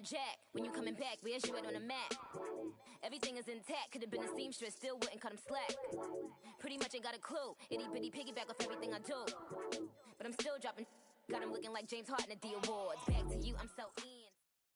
jack. When you coming back, where's you at on the map? Everything is intact, could've been a seamstress, still wouldn't cut him slack. Pretty much ain't got a clue, itty bitty piggyback off everything I do. But I'm still dropping, got him looking like James Harden at the awards. Back to you, I'm so in.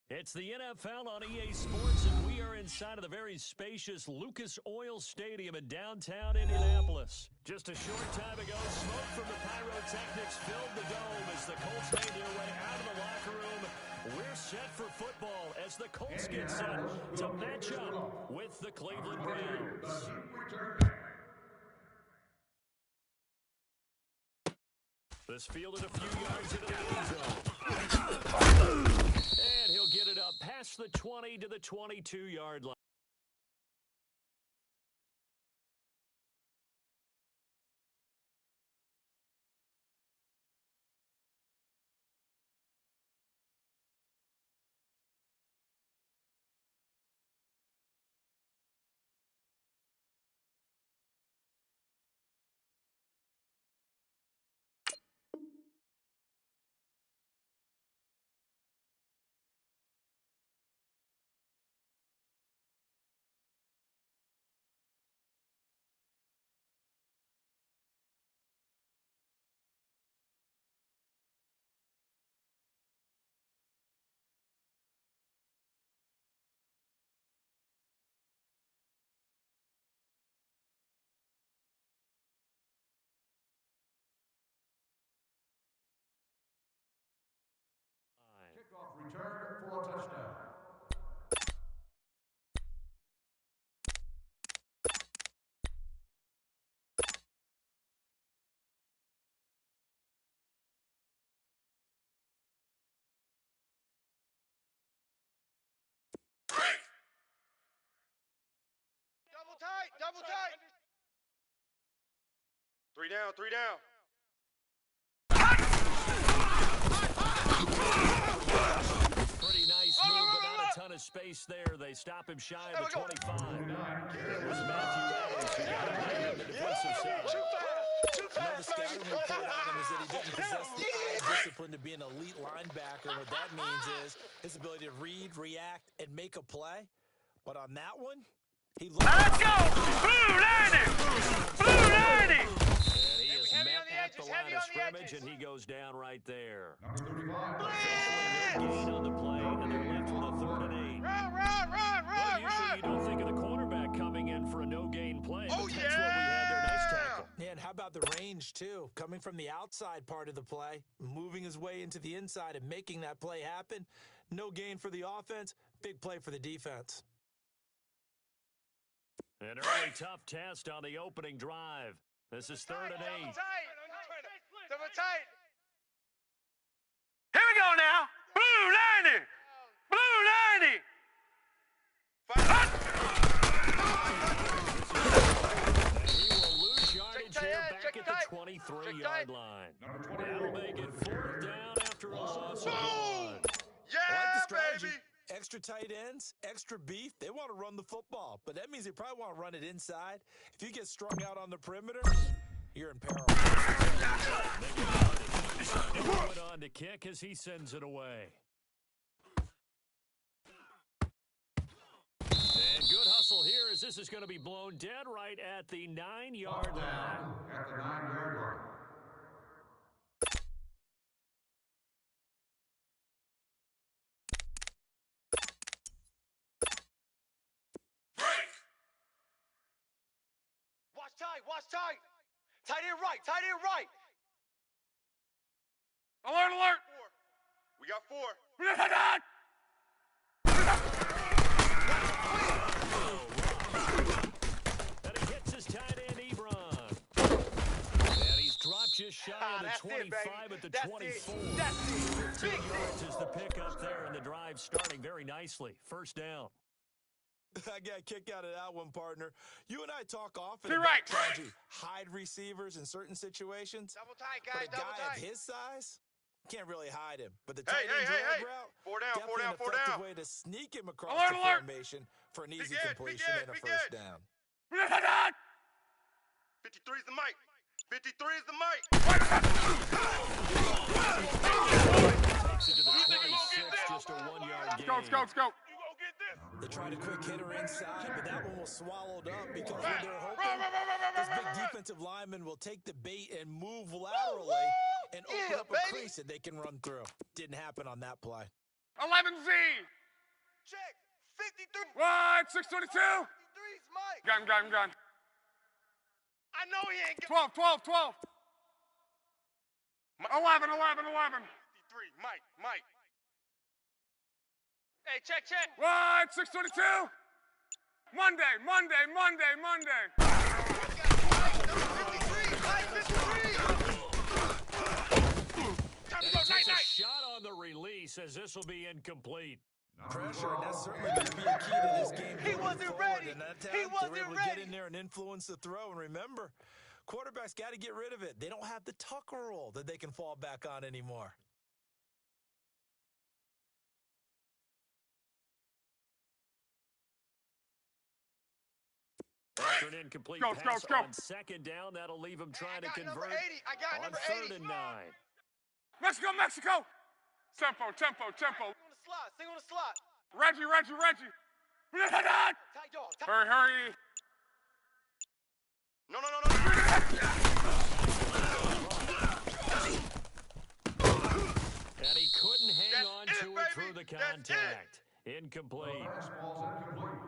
It's the NFL on EA Sports, and we are inside of the very spacious Lucas Oil Stadium in downtown Indianapolis. Just a short time ago, smoke from the pyrotechnics filled the dome as the Colts made their way out of the locker room. We're set for football as the Colts get set to match up with the Cleveland Browns. This fielded a few yards into the end zone. And he'll get it up past the 20 to the 22-yard line. Kickoff return for a touchdown. Double tight, double tight. 3 down, 3 down. Pretty nice move, but not a ton of space there. They stop him shy of the 25. It was Matthew Adams who got him on the defensive side. Another scouting report on him is that he didn't possess the eye discipline to be an elite linebacker. What that means is his ability to read, react, and make a play. But on that one, he looked. Let's go! Blue 90! Blue 90! And he is met at the line of scrimmage, and he goes down right there. Gain on the play, and they're left with a 3rd and 8. Run! Usually you don't think of the quarterback coming in for a no-gain play. But that's what we had there. Nice tackle. And how about the range, too? Coming from the outside part of the play, moving his way into the inside and making that play happen. No gain for the offense, big play for the defense. An early tough test on the opening drive. This is 3rd and 8. Double tight. Here we go now. Blue 90! Blue 90! He will lose yardage here back at the 23-yard line. That'll make it 4th down after a loss of 1. Yeah, I like the strategy. baby. Extra tight ends, extra beef. They want to run the football, but that means they probably want to run it inside. If you get strung out on the perimeter, you're in peril. Went on to kick as he sends it away. And good hustle here as this is going to be blown dead right at the 9-yard line. At the 9-yard line. Watch tight. Tight end right, tight end right. Alert, alert! 4. We got 4. And he hits his tight end, Ebron. And he's dropped just shy of the 25 at the 24. 13 yards is the pickup there, and the drive starting very nicely. 1st down. I got a kick out of that one, partner. You and I talk often You're about right. trying to hide receivers in certain situations. Double tight, But guys, a double guy of tight. his size can't really hide him. But the Hey, tight end drag hey. route, 4 down, 4 definitely down, an 4 effective down. way to sneak him across Alert, the alert. formation for an easy Big Ed, completion Big Ed, and a Big first Ed. down. 53 is the mic. 53 is the mic. Takes it to the 26, just a 1-yard gain. Let's go. You go get this. They tried a quick hitter inside, but that one was swallowed up because what they're hoping, this big defensive lineman will take the bait and move laterally and open up a crease that they can run through. Didn't happen on that play. 11Z. Check. 53. What? 622. 53's Mike. Gun. I know he ain't get 12. 11. 53. Mike. Hey, check. What? 622. Monday. 53. Mike, 53. Time to go. Takes a Night. shot on the release as this will be incomplete. Pressure, and that's certainly going to be a key to this game. He wasn't ready. And that He time, wasn't they were able to get ready. in there and influence the throw. And remember, quarterbacks got to get rid of it. They don't have the Tucker rule that they can fall back on anymore. After an incomplete Go. pass on second down, that'll leave him trying to convert I got on number 3rd 80. and 9. Mexico. Tempo. Sing on the slot. Reggie. Tight dog. Hurry. No. And he couldn't hang That's on it, to it baby. through the That's contact. Incomplete.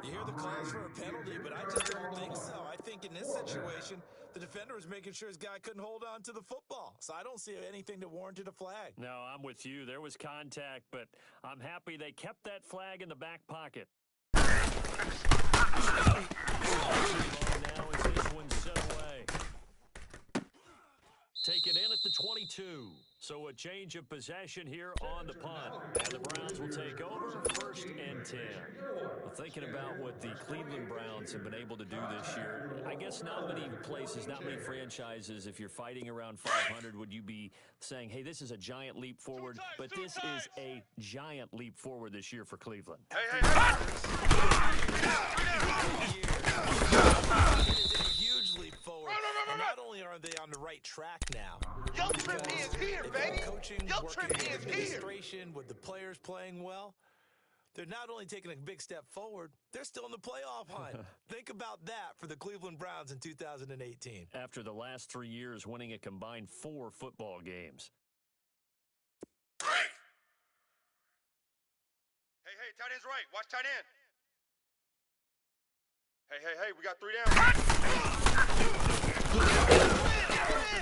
You hear the calls for a penalty, but I just don't think so. I think in this situation, the defender was making sure his guy couldn't hold on to the football. So I don't see anything that warranted a flag. No, I'm with you. There was contact, but I'm happy they kept that flag in the back pocket. Now as this one's set away. Taken in at the 22. So a change of possession here on the punt. And the Browns will take over 1st and 10. Well, thinking about what the Cleveland Browns have been able to do this year, I guess not many places, not many franchises, if you're fighting around 500, would you be saying, hey, this is a giant leap forward? But this is a giant leap forward this year for Cleveland. It is a huge leap forward. And not only are they on the right track now, Your trip is here, baby. coaching, Your working trip with is here. administration, with the players playing well, they're not only taking a big step forward, they're still in the playoff hunt. Think about that for the Cleveland Browns in 2018. After the last 3 years winning a combined 4 football games. Hey, tight end's right. Watch tight end. Hey, we got 3 down.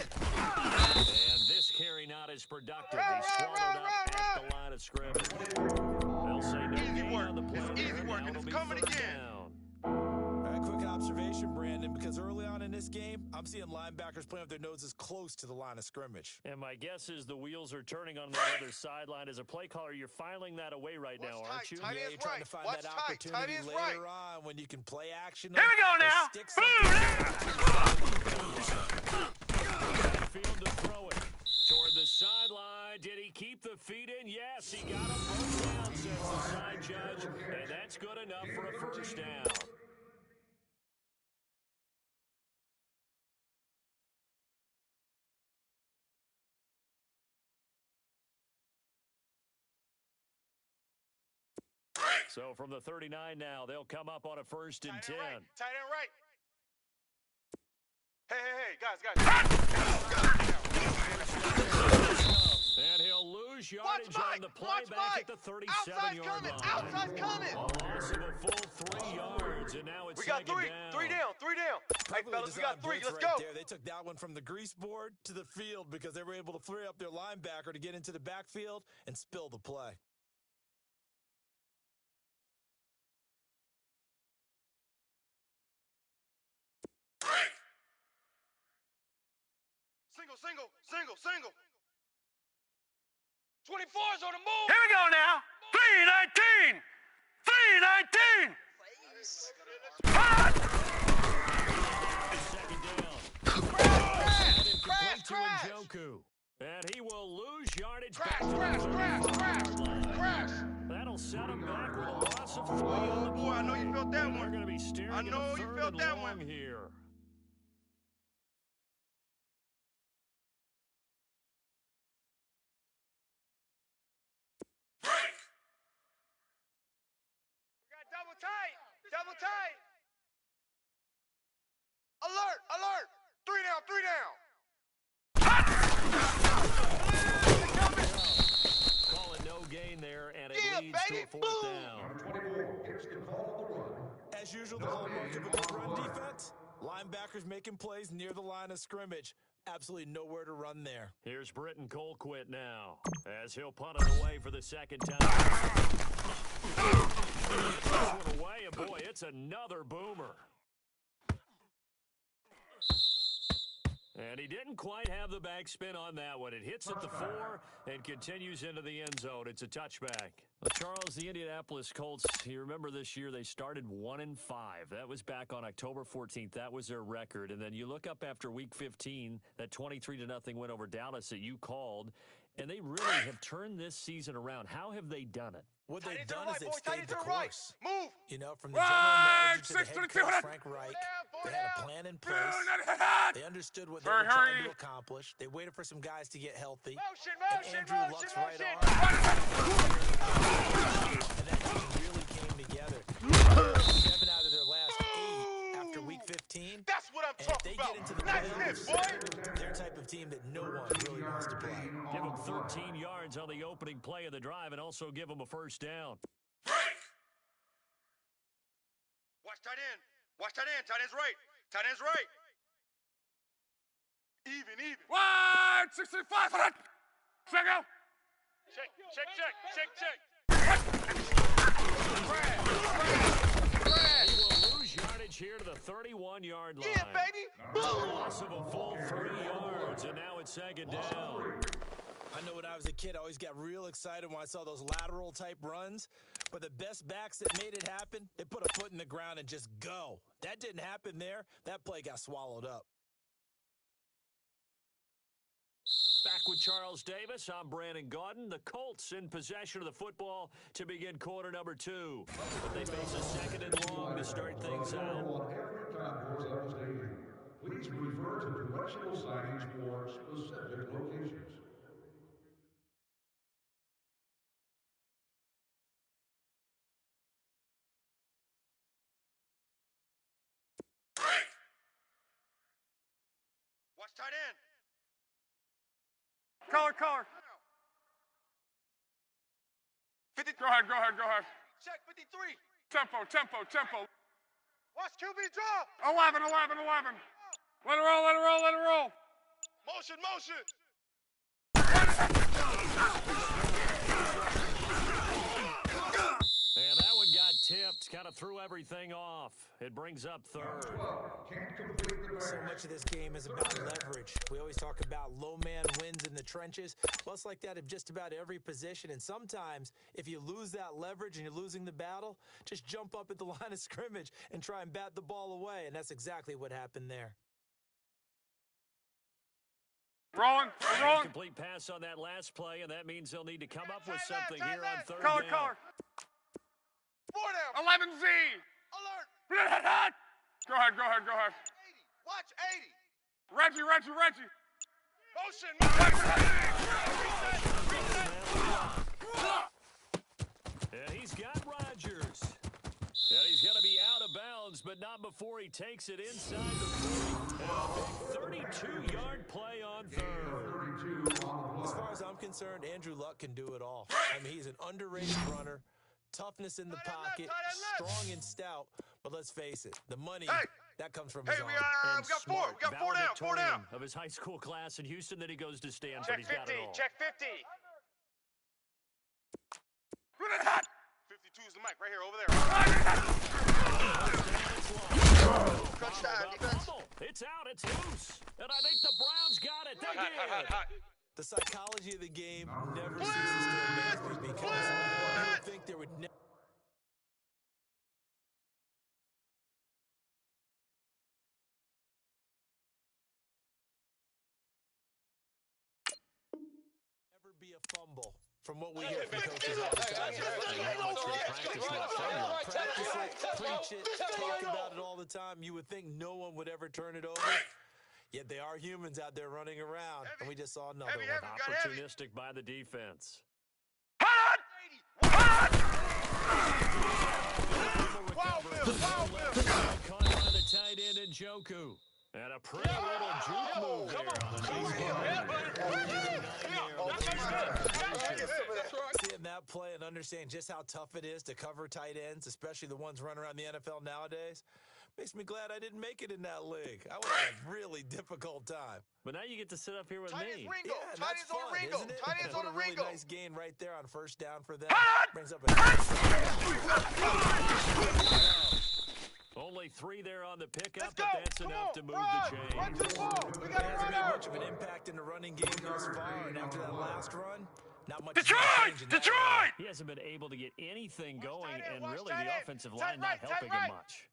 And this carry not as productive. He swallowed up at the line of scrimmage. They'll say no Easy gain work. on the play. It's easy work, and Now it's it'll be coming 3rd again. down. All right, quick observation, Brandon, because early on in this game, I'm seeing linebackers playing with their noses close to the line of scrimmage. And my guess is the wheels are turning on the other sideline. As a play caller, you're filing that away right now, Watch aren't tight, you? tight Yeah, end's you're trying right. to find Watch that tight. Tight opportunity end's later right. on when you can play action. Here we go or now. stick Boom. Field to throw it. Toward the sideline. Did he keep the feet in? Yes, he got him both down, says the side judge. And that's good enough for a 1st down. So from the 39 now, they'll come up on a 1st and 10. Tight end right. Hey, guys. And he'll lose yardage on the play Watch back Mike. at the Outside's 37-yard line. Outside's coming. A loss of a full 3 yards, and now it's We got 3. 3 down. Hey, Perfectly fellas, we got designed 3. blitz Let's right go. there. They took that one from the grease board to the field because they were able to free up their linebacker to get into the backfield and spill the play. Single. 24's on the move. Here we go now. 319. 319. Crash! To Njoku. And he will lose yardage back to the Crash. 35-yard line. That'll set him back with a loss of 3 on the Boy, I know you felt that They're one. going to be staring I at know a you 3rd felt and that long one. here. tight. Double tight. Alert, alert. 3 down, 3 down. Calling no gain there, and it Yeah, leads baby. to a 4th down. Number 24 gets the call on the run. As usual, the hallmark of a good run defense, linebackers making plays near the line of scrimmage. Absolutely nowhere to run there. Here's Britton Colquitt now, as he'll punt it away for the 2nd time. This one away, and boy, it's another boomer. And he didn't quite have the backspin on that one. It hits at the 4 and continues into the end zone. It's a touchback. Well, Charles, the Indianapolis Colts, you remember this year they started 1-5. That was back on October 14th. That was their record. And then you look up after Week 15, that 23-0 win over Dallas that you called, and they really have turned this season around. How have they done it? What Tight they've end to the done right, is they've boys. Tight stayed end the to the right. course. Move. You know, from the general manager to the head coach, Frank Reich, they had a plan in place. They understood what they were trying to accomplish. They waited for some guys to get healthy. Motion, And motion, Andrew motion, Luck's motion. right on. And that team really came together. 7 out of their last 8 after Week 15. That's what I'm And if talking they about. get into the That's playoffs, it, boy. they're the type of team that no one really wants to play. Give them 13 yards on the opening play of the drive and also give them a 1st down. Watch tight end. Watch tight end. Tight end's right. Tight end's right. Even. 165 for it. Check out. Check. He will lose yardage here to the 31-yard line. Yeah, baby. Boom. Loss of a full 3 yards, and now it's 2nd down. I know when I was a kid, I always got real excited when I saw those lateral type runs. But the best backs that made it happen, they put a foot in the ground and just go. That didn't happen there. That play got swallowed up. Back with Charles Davis, I'm Brandon Gaudin. The Colts in possession of the football to begin quarter number 2. But they face a 2nd and long to start things out. On every concourse of the stadium. Please refer to directional signage for specific locations. Watch tight end. Color. 50. Go ahead. Check 53. Tempo. Watch QB draw. 11. Let it roll. Motion. And that one got tipped, kind of threw everything off. It brings up 3rd. Can't complete the So drive. much of this game is about leverage. We always talk about low man wins in the trenches. Well, it's like that in just about every position. And sometimes, if you lose that leverage and you're losing the battle, just jump up at the line of scrimmage and try and bat the ball away. And that's exactly what happened there. Rolling. Complete pass on that last play, and that means they'll need to come up with Tight something left, here tight on left. 3rd Color. down. 4 down. 11Z. Alert. Go ahead. 80. Watch 80. Reggie. Motion. And he's got Rodgers. And he's going to be out of bounds, but not before he takes it inside the 40. And a big 32-yard play on 3rd. 32 on the As fly. far as I'm concerned, Andrew Luck can do it all. I mean, he's an underrated runner, toughness in the Tight end left, pocket, tight end left. strong and stout. But let's face it, the money, Hey. that comes from Hey, his we arm. got 4. We got 4 down. 4 down. Of his high school class in Houston, then he goes to Stanford. Check He's got 50. it all. Check 50. 52 is the mic right here over there. Crunch time, defense. It's out. It's loose. And I think the Browns got it. They did. The psychology of the game never ceases to amaze me because you would think there would never be a fumble from what we hear from coaches all the time. Practice it, preach it, talk about it all the time. You would think no one would ever turn it over. Yet they are humans out there running around, and we just saw another Heavy, one. heavy. Got heavy. Opportunistic by the defense. Hot! Former Caught by the tight end Njoku. And a pretty little juke move there. Seeing that play and understanding just how tough it is to cover tight ends, especially the ones running around the NFL nowadays, makes me glad I didn't make it in that league. I would have had a really difficult time. But now you get to sit up here with me. Yeah, and that's fun, isn't it? What a really nice gain right there on first down for them. Brings up a Only 3 there on the pickup, but that's enough to move the chains. He hasn't made much of an impact in the running game thus far, and after that last run, not much. Detroit! He hasn't been able to get anything going, and really the offensive line not helping him much.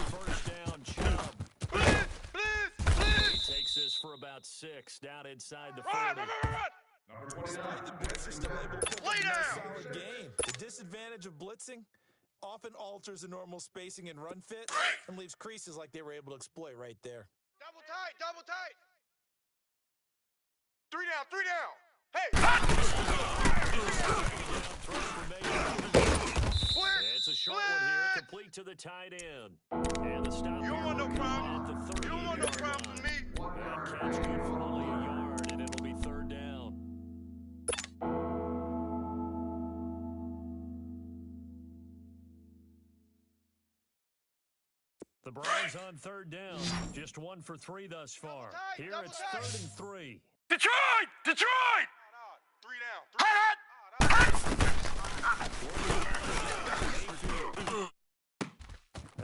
First down, Chubb. He takes this for about 6, down inside the 40. Despite the blitz, he's still able to put a solid game. The disadvantage of blitzing often alters the normal spacing and run fit and leaves creases like they were able to exploit right there. Double tight. 3 down. Hey! It's a short one here, complete to the tight end. And the stop. You don't want no problem. At the 30. You don't want no problem with me. That catch good for only a yard, and it'll be 3rd down. The Browns on 3rd down. Just 1 for 3 thus far. Here it's 3rd and 3. Detroit! 3 down.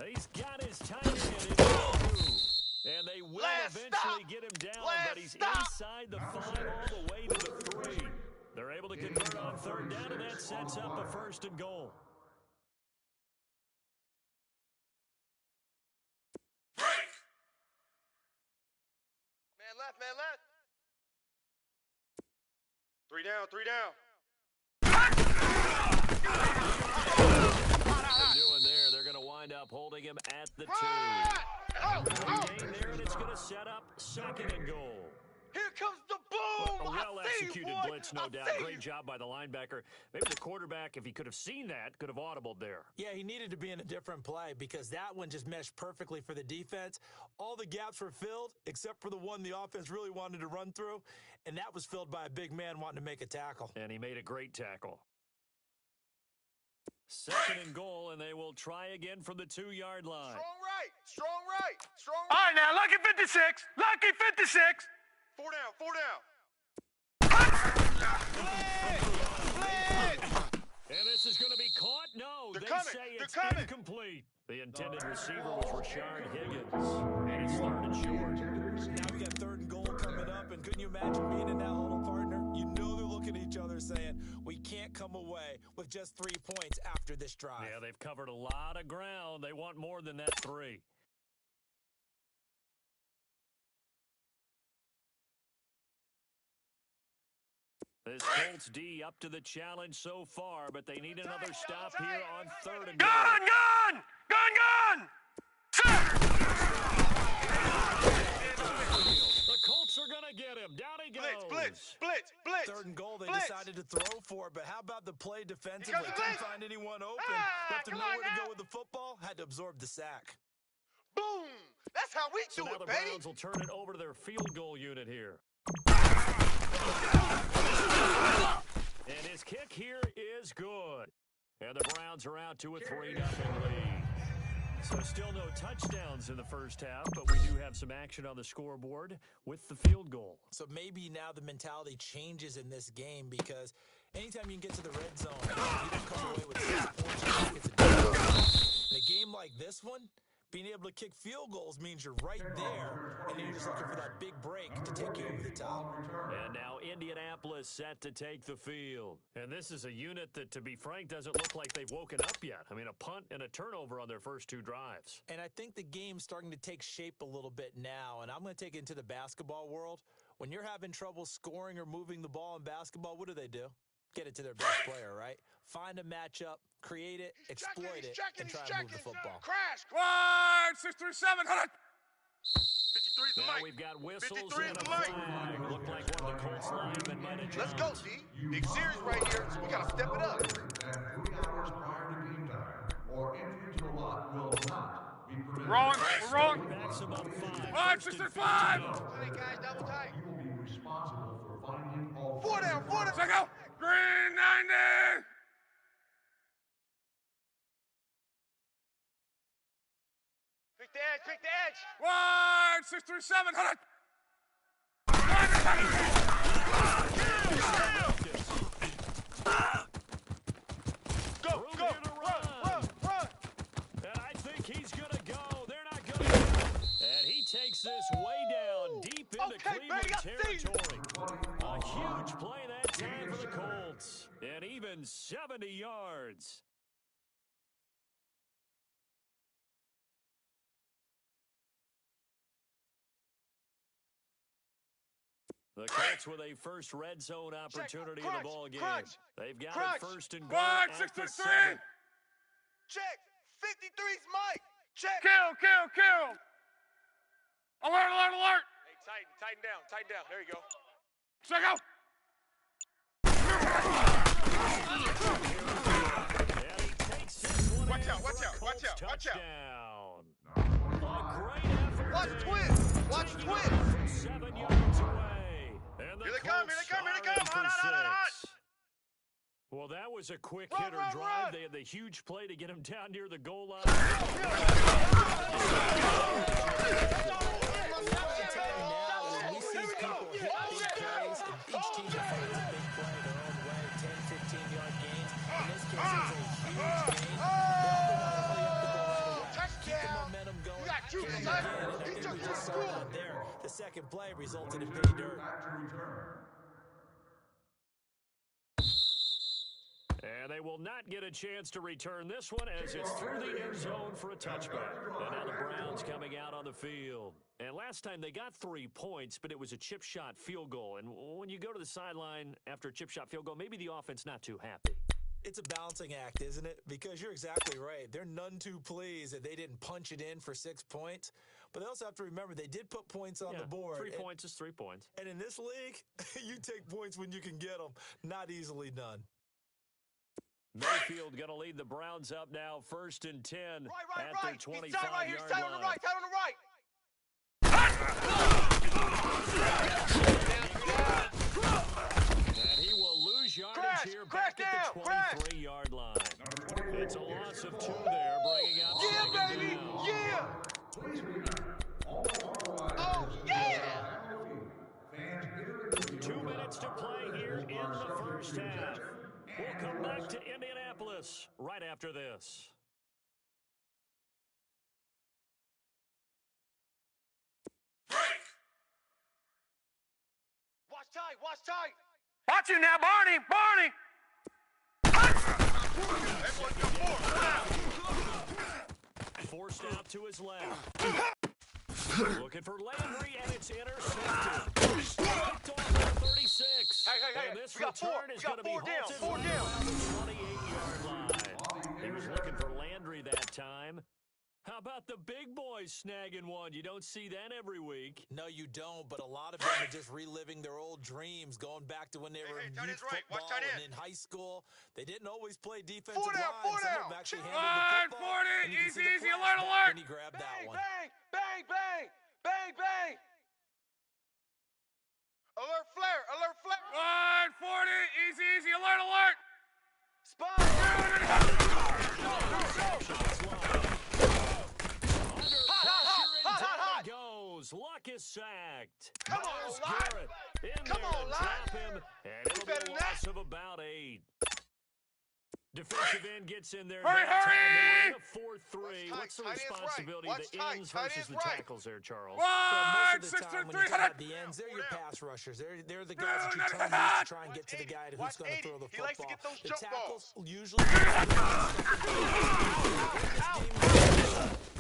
He's got his tight end in Njoku. And they will eventually get him down, but he's inside the 5 all the way to the 3. They're able to convert on 3rd down, and that sets up a 1st and goal. Man left. 3 down. They're doing there. They're going to wind up holding him at the 2. Gain there, and it's going to set up 2nd and goal. Here comes the boom. A well-executed blitz, no doubt. Great job by the linebacker. Maybe the quarterback, if he could have seen that, could have audibled there. Yeah, he needed to be in a different play because that one just meshed perfectly for the defense. All the gaps were filled except for the one the offense really wanted to run through, and that was filled by a big man wanting to make a tackle. And he made a great tackle. 2nd and goal, and they will try again from the 2-yard line. Strong right. All right, now, lucky 56. 4 down. And this is going to be caught? No, They're they coming. say They're it's coming. incomplete. The intended receiver was Rashard Higgins. And it's 3rd and short. Now we got 3rd and goal coming up, and couldn't you imagine being in that huddle, partner? You know they're looking at each other saying, we can't come away with just 3 points after this drive. Yeah, they've covered a lot of ground. They want more than that 3. This Colts D up to the challenge so far, but they need another stop here on 3rd and goal. Gun! The Colts are going to get him. Down he goes. Blitz. 3rd and goal, they decided to throw for it, but how about the play defensively? Here comes the Couldn't blitz. find anyone open. Left him nowhere to go with the football. Had to absorb the sack. Boom. That's how we So do now it, the baby. Browns will turn it over to their field goal unit here. And his kick here is good. And the Browns are out to a 3-0 lead. So still no touchdowns in the first half, but we do have some action on the scoreboard with the field goal. So maybe now the mentality changes in this game because anytime you can get to the red zone, you don't come away with 6 points. You think it's a difference. In a game like this one, being able to kick field goals means you're right there, and you're just looking for that big break to take you over the top. And now Indianapolis set to take the field. And this is a unit that, to be frank, doesn't look like they've woken up yet. I mean, a punt and a turnover on their first 2 drives. And I think the game's starting to take shape a little bit now, and I'm going to take it into the basketball world. When you're having trouble scoring or moving the ball in basketball, what do? Get it to their best player, right? Find a matchup, create it, exploit it, and try to move the football. Crash. Wide 637. Hold on. 53's the Now mic. we've got whistles 53 and is a the mic. flag. Looked like one of the Colts linemen might have Let's go, jumped. D. Big series right here. We got to step it up. And 3 hours prior to game time, or entry to the lot will not be permitted. Rolling. We're rolling. Backs him up 5. Five, First 6, and 5. 15. Tight, guys, double tight. You will be responsible for finding all 4 down, 4 down. Check out. Green 90. Pick the edge, pick the edge. Wide 637. Hold it. Go, Room go, here to run. And I think he's going to go. They're not going to. And he takes this way down deep into Okay, Cleveland baby, I see you. territory. A huge play that time for the Colts. And even 70 yards. The Colts with a first red zone opportunity in the ball game. They've got it first and goal Wide at the 6-3. 7. Check. 53's Mike. Check. Kill. Alert. Hey, tighten down. There you go. Check out. And he takes this one Watch in out, for watch a out, Colts watch out, watch out. touchdown. A great effort Watch there. twist. Watch Taking twist. it from 7 yards away. And the Here they come, Colts here they come. are in for Hot. 6. Well, that was a quick Run, hitter run, drive. run. They had the huge play to get him down near the goal line. We see people hit big plays, and each team defines a big play their own way, 10, 15-yard gains. In this case, it was a huge gain. Keep the momentum going. Carry it again, and I think we just saw that there. The second play resulted in pay dirt. Back to return. And they will not get a chance to return this one as it's through the end zone for a touchback. And now the Browns coming out on the field. And last time they got 3 points, but it was a chip shot field goal. And when you go to the sideline after a chip shot field goal, maybe the offense not too happy. It's a balancing act, isn't it? Because you're exactly right. They're none too pleased that they didn't punch it in for 6 points. But they also have to remember they did put points on the board. 3 points is 3 points. And in this league, you take points when you can get them. Not easily done. Mayfield going to lead the Browns up now, 1st and 10 at their 25-yard He's tight right here. He's tight on the line. right. Tight on the right. And he will lose yardage here back at the 23-yard line. It's a loss of 2 there, bringing up second Baby. down. Yeah. Please remember, all authorized Oh, yeah. fans enter into the 2 minutes to play here in the first half. We'll come back to Indianapolis right after this. Watch tight. Watch tight. Watch you now, Barney. Everyone come forward. Forced out to his left. Looking for Landry, and it's intercepted. Picked off at 36. Hey. And this We got 4. return We is got going to be 4 down. halted 4 right down. around the 28-yard line. He was looking for Landry that time. How about the big boys snagging one? You don't see that every week. No, you don't, but a lot of them are just reliving their old dreams, going back to when they were in tight youth end's right. Watch football tight and end. in high school. They didn't always play defensive 4 down, line. 4 Some down. of them actually Check. handled the Wide football. 40, And you can see the easy, alert, flashback alert. when he grabbed that Bang, one. bang, bang, bang, bang, bang. Alert flare. Wide 40, easy, alert. Spot. Hot. Goes. Luck is sacked. Come on, Myles Lott. Garrett in Come there on, to Lott. drop him, and it'll be better a than loss that. of about 8. Defensive end gets in there. Hurry, that time. hurry! They win a 4-3. Watch What's the tight, tight end's right. responsibility? Watch The tight, ends tight versus end's the right. tackles there, Charles. Well, Wide most of the 6 time, to when 3, you talk about the ends, they're your pass rushers. They're the guys that you turn loose to try and get to the guy who's Watch going to 80. throw the He football. likes to get those The jump tackles balls. usually.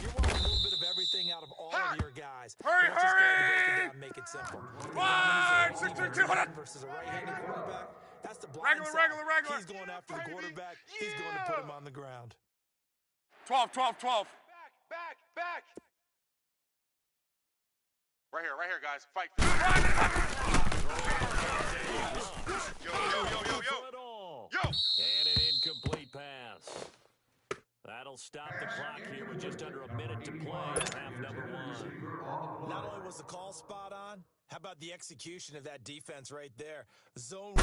You want a little bit of everything out of all of your guys. Hurry, Let's just go ahead and break it hurry! down and make it simple. Wide, The 6-3-2, hold on. versus a right-handed quarterback. That's the blind Regular, side. regular. He's going after the Baby. quarterback. He's going to put him on the ground. 12. Back. Right here, guys. Fight. Yo. Yo. And an incomplete pass. That'll stop the clock here with just under a minute to play in half number one. Not only was the call spot on, how about the execution of that defense right there? Zone.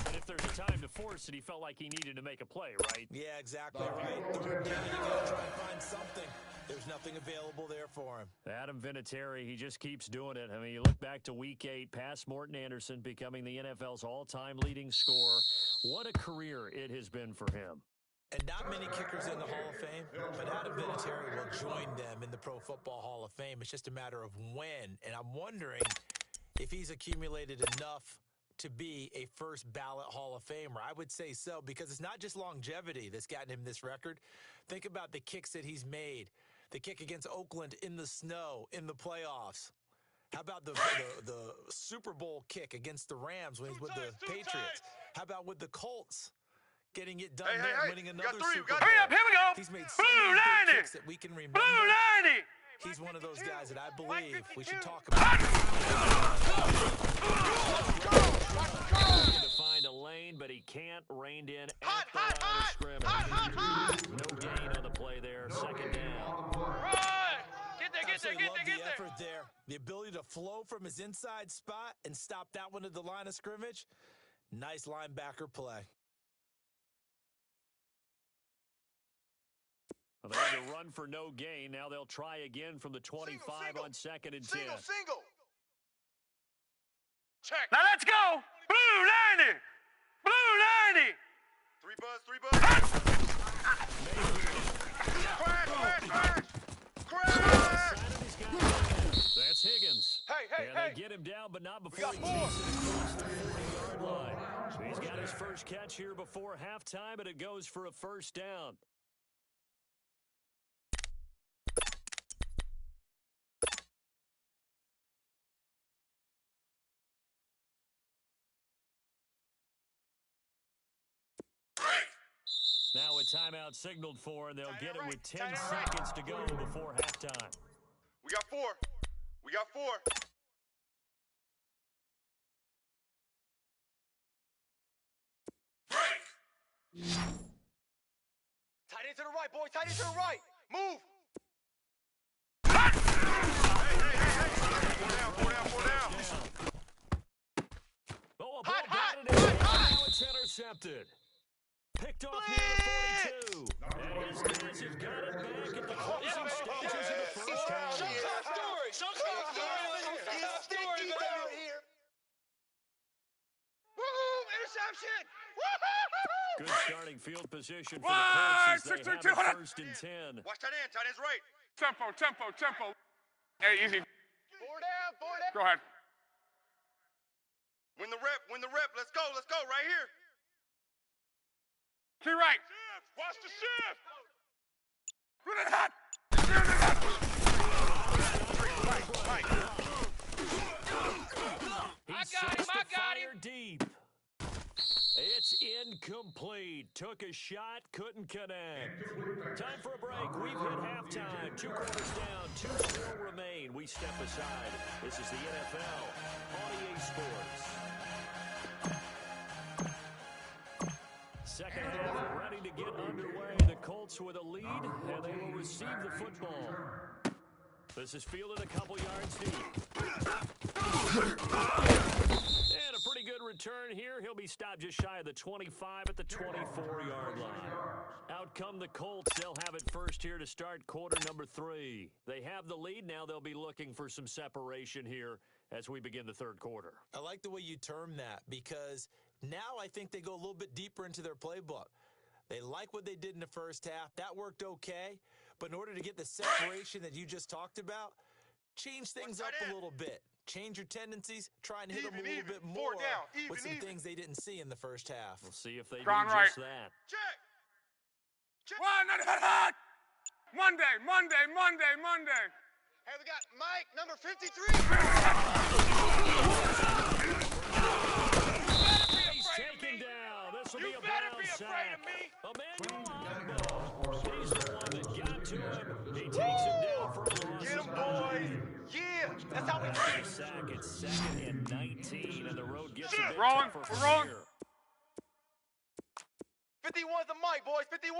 And if there's a time to force it, he felt like he needed to make a play, right? Yeah, exactly right. Third down, you got to try and find something. There's nothing available there for him. Adam Vinatieri, he just keeps doing it. I mean, you look back to Week 8, past Morton Anderson becoming the NFL's all-time leading scorer. What a career it has been for him. And not many kickers in the Hall of Fame, but Adam Vinatieri will join them in the Pro Football Hall of Fame. It's just a matter of when. And I'm wondering if he's accumulated enough to be a first ballot Hall of Famer. I would say so, because it's not just longevity that's gotten him this record. Think about the kicks that he's made. The kick against Oakland in the snow in the playoffs. How about the Super Bowl kick against the Rams when he's with the Patriots? How about with the Colts? Getting it done there, winning another Super Bowl. Hurry up, here we go. He's made so many big kicks that we can remember. Blue 90. He's one of those guys that I believe we should talk about. Trying to find a lane, but he can't rein in at the line of scrimmage. No gain on the play there. Second down. Absolutely love the effort there. The ability to flow from his inside spot and stop that one at the line of scrimmage. Nice linebacker play. Well, they had to run for no gain. Now they'll try again from the 25 on second and 10. Single. Check. Now let's go. Blue 90. Blue 90. Three buzz. Crash. That's Higgins. Hey. They get him down, but not before he takes it across the 40-yard line. So he's got his first catch here before halftime, and it goes for a first down. Now a timeout signaled for, and they'll get it with 10 seconds to go before halftime. We got four. Tight end to the right, boy. Tight end to the right. Move. Hey. Four down. Oh, a ball batted in. Now it's intercepted. Picked off near the 42. And his guys have got it back at the closing stages of the first half. Story here. Woohoo! Interception! Woohoo! Good starting field position for the Colts as they have it first and 10. Watch tight end. Tight end's right. Tempo. Hey, easy. Four down. Go ahead. Win the rep. Let's go. Right here. To your right. Watch the shift. I got him. Deep. It's incomplete. Took a shot, couldn't connect. Time for a break. We've hit halftime. 2 quarters down, 2 still remain. We step aside. This is the NFL on EA Sports. Second half ready to get underway. The Colts with a lead, and they will receive the football. This is fielded a couple yards deep. And a pretty good return here. He'll be stopped just shy of the 25 at the 24-yard line. Out come the Colts. They'll have it first here to start quarter number 3. They have the lead. Now they'll be looking for some separation here as we begin the third quarter. I like the way you term that, because now I think they go a little bit deeper into their playbook. They like what they did in the first half. That worked okay. But in order to get the separation that you just talked about, change things up a little bit. Change your tendencies. Try and hit them a little bit more with some things they didn't see in the first half. We'll see if they do Right. just that. Check. Monday. Hey, we got Mike, number 53. He's taken down. This will be a Brown sack. Emmanuel Ogbah. He's the one that got to him. He takes him down That's how we After the sack, it's 2nd and 19, and the road gets a bit Rolling, tougher we're from rolling. here. 51's the mic, boys. 51.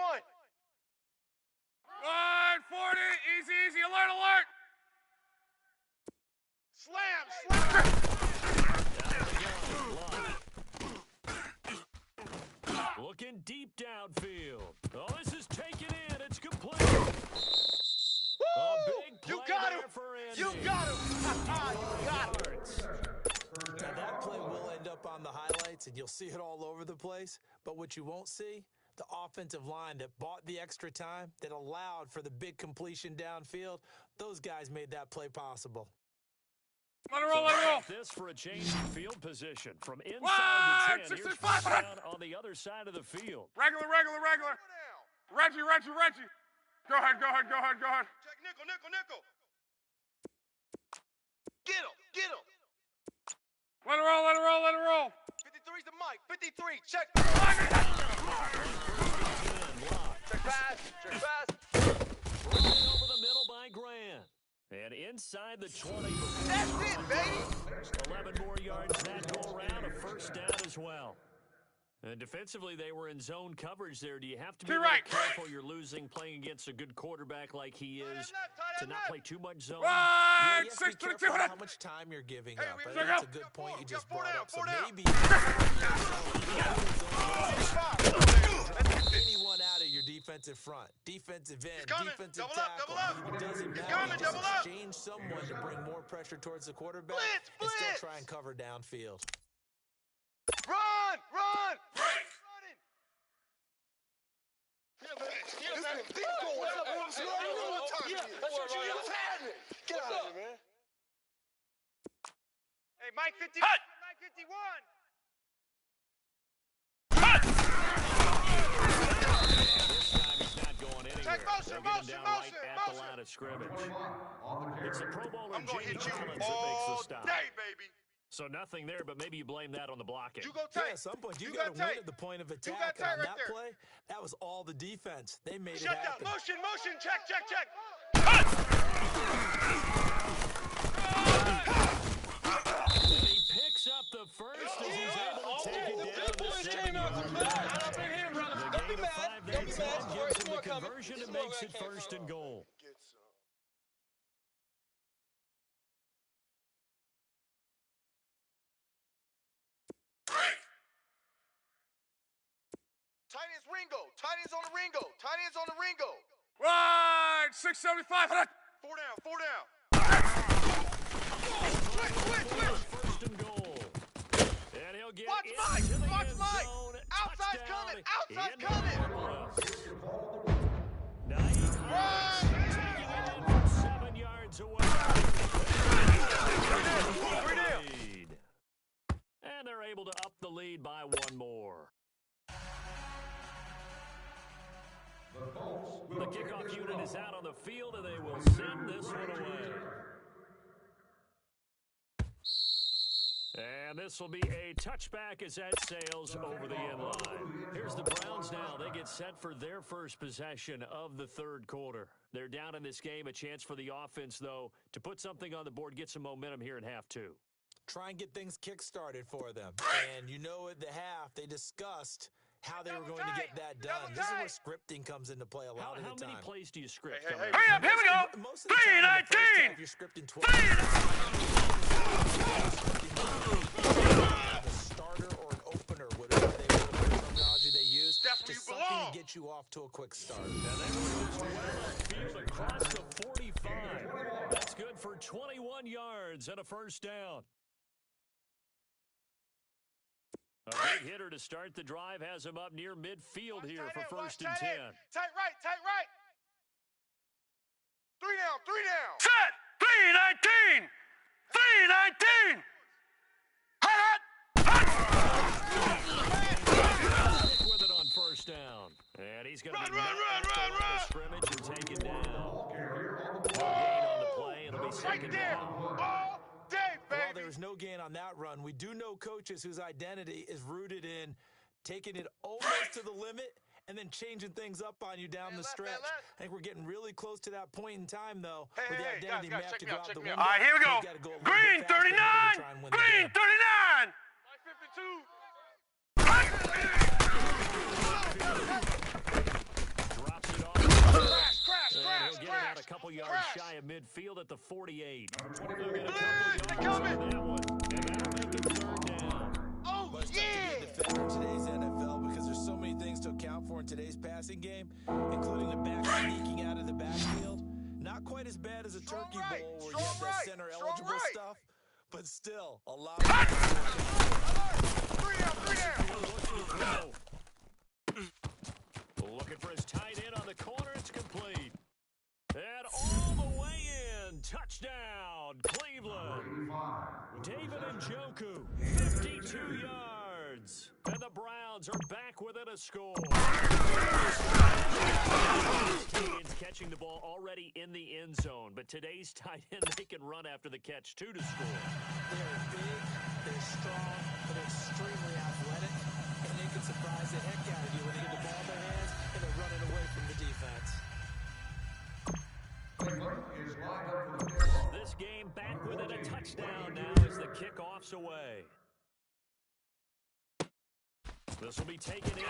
Line 40, easy, easy, alert, alert. Slam. Looking deep downfield. Oh, this is taken in. It's complete. A big play You got there him. for Andy. You got him. You got him. Now, that play will end up on the highlights, and you'll see it all over the place. But what you won't see, the offensive line that bought the extra time, that allowed for the big completion downfield, those guys made that play possible. Let it roll, let it roll. This for a change in field position from inside the 10. Here's 65. down on the other side of the field. Regular. Reggie. Go ahead. Check nickel. Get him. Let it roll. 53's the mic. 53. Check. Check pass. Running over the middle by Grant. And inside the 20. That's it, baby. 11 more yards that go around. A first down as well. And defensively, they were in zone coverage there. Do you have to be right. careful you're losing playing against a good quarterback like he is to not play too much zone? Line You have to be 6, careful 22. about how much time you're giving up. I think check that's out. a good point you just Four brought down, up. So four down. maybe anyone out of your defensive front, defensive end, coming. defensive Double up, tackle. double up. It doesn't He's matter. coming, You just double up. exchange someone to bring more pressure towards the quarterback Blitz, and still blitz. try and cover downfield. Run. Running. Get out of here, man. Hey, Mike 51. Hut. Mike 51. This time he's not going anywhere. Take motion, They'll get him down right motion, at the motion. line of scrimmage. On the It's the carry. Pro Bowler I'm going to Jamie hit you Collins that makes the all stop. day, baby. So nothing there, but maybe you blame that on the blocking. You go Yeah, tight. at some point, you You got to got win tight. at the point of got attack. tight And on right that there. play, that was all the defense. They made Shut it down. happen. Motion. Check. And he picks up the first as he's able to take it down to 7 yards. The gain of 5 there, 10 gives him the conversion and makes it 1st and goal. Tight ends Ringo. Tight ends on the Ringo. Line 675. Four down. First and goal. And he'll get Watch into Mike. the Watch end Mike. zone. Outside's Touchdown coming. Outside's in coming. Minneapolis. Nice pass. Taking it in from 7 yards away. Lead. And they're able to up the lead by 1 more. The kickoff unit is out on the field, and they will send this one away. And this will be a touchback as that sails over the end line. Here's the Browns now. They get set for their first possession of the 3rd quarter. They're down in this game. A chance for the offense, though, to put something on the board, get some momentum here in half 2. Try and get things kick-started for them. And you know at the half, they discussed how they were going to get that done. This is where scripting comes into play a lot of the time. How many plays do you script? Hey, coming hey, up? Hurry up, here we go. Most of the time in the first 3-19. half, you're scripting 12. A starter or an opener, whatever terminology they use, That's where just you something belong. to get you off to a quick start. And they move this well upfield across the 45. That's good for 21 yards and a first down. A big hitter to start the drive has him up near midfield here for 1st and 10. Tight right. 3 down. Set. 3-19. 3-19. Stick with it on first down. And he's going to be knocked out the line of scrimmage and taken down. No gain on the play. It'll be Right 2nd there. down. All day, While baby. there was no gain on that run, we do know coaches whose identity is rooted in taking it almost to the limit and then changing things up on you down the stretch. I think we're getting really close to that point in time, though, where the identity may have to go out the window. All right, here we go. Green 39! Green 39! 52. Drops it off. Crash. He'll get it out a couple yards shy of midfield at the 48. They'll get a Blitz, couple yards on that one, and that'll make it third down. Oh, But it's tough to be a defender in today's NFL because there's so many things to account for in today's passing game, including the back sneaking out of the backfield. Not quite as bad as a Strong turkey right, bowl where you strong have that right, center-eligible strong right. stuff, but still a lot of... Three down. Looking for his tight end on the corner. It's complete. And all the way in. Touchdown, Cleveland. David Njoku, 52 yards. And the Browns are back within a score. Higgins catching the ball already in the end zone. But today's tight end, they can run after the catch, too, to score. They're big, they're strong, but extremely athletic, and they can surprise the heck out of you when they get the ball in their hands and they're running away from the defense. Cleveland is lined up for the kickoff. This game back within a touchdown now as the kickoff's away. This will be taken in.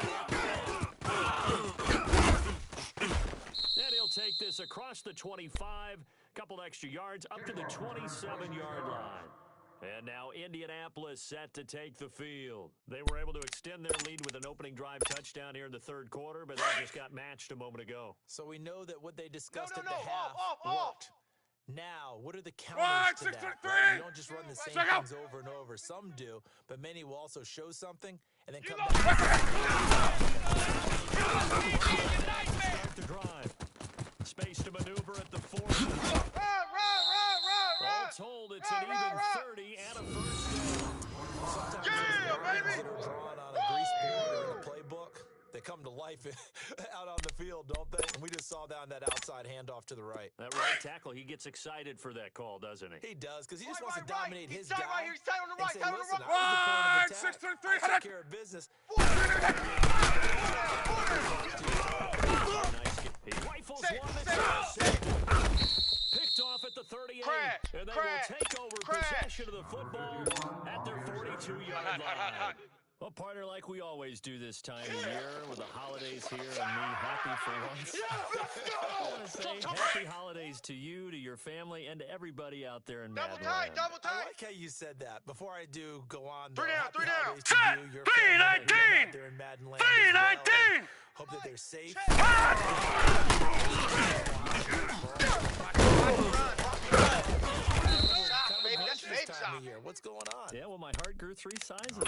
And he'll take this across the 25, couple extra yards up to the 27-yard line. And now Indianapolis set to take the field. They were able to extend their lead with an opening drive touchdown here in the third quarter, but that just got matched a moment ago. So we know that what they discussed No, at the half off. worked. Now, what are the counters to that? Right? You don't just run the same things over and over. Some do, but many will also show something and then come back. Start the drive. Space to maneuver at the 40. All told, it's an even 30 and a first down. Sometimes Yeah, those baby! runs that are drawn on a grease board or in a playbook, they come to life out on the field, don't they? And we just saw that on that outside handoff to the right. That right tackle, he gets excited for that call, doesn't he? He does, because he just Right, wants to right. dominate He's his tight guy. right here. He's tight on the right, And say, tight on the listen, right. I was the point of attack. 6-3-3, I took care of business. Nice. He rifles Set, one set that's up. picked off at the 38. Crash, and they crash, will take over crash. possession of the football at their 42-yard line. Well, partner, like we always do this time of year with the holidays here and me happy for once. I want to say happy holidays to you, to your family, and to everybody out there in Double Madland. tight, double I tight. like how you said that. Before I do go on, Three down, happy three down. holidays to Set. you, your 3-19. family, out there in Madden Land as well. 3-19. Hope that they're safe. Baby, that's your baby Time shot. of year. What's going on? Yeah, well, my heart grew 3 sizes. I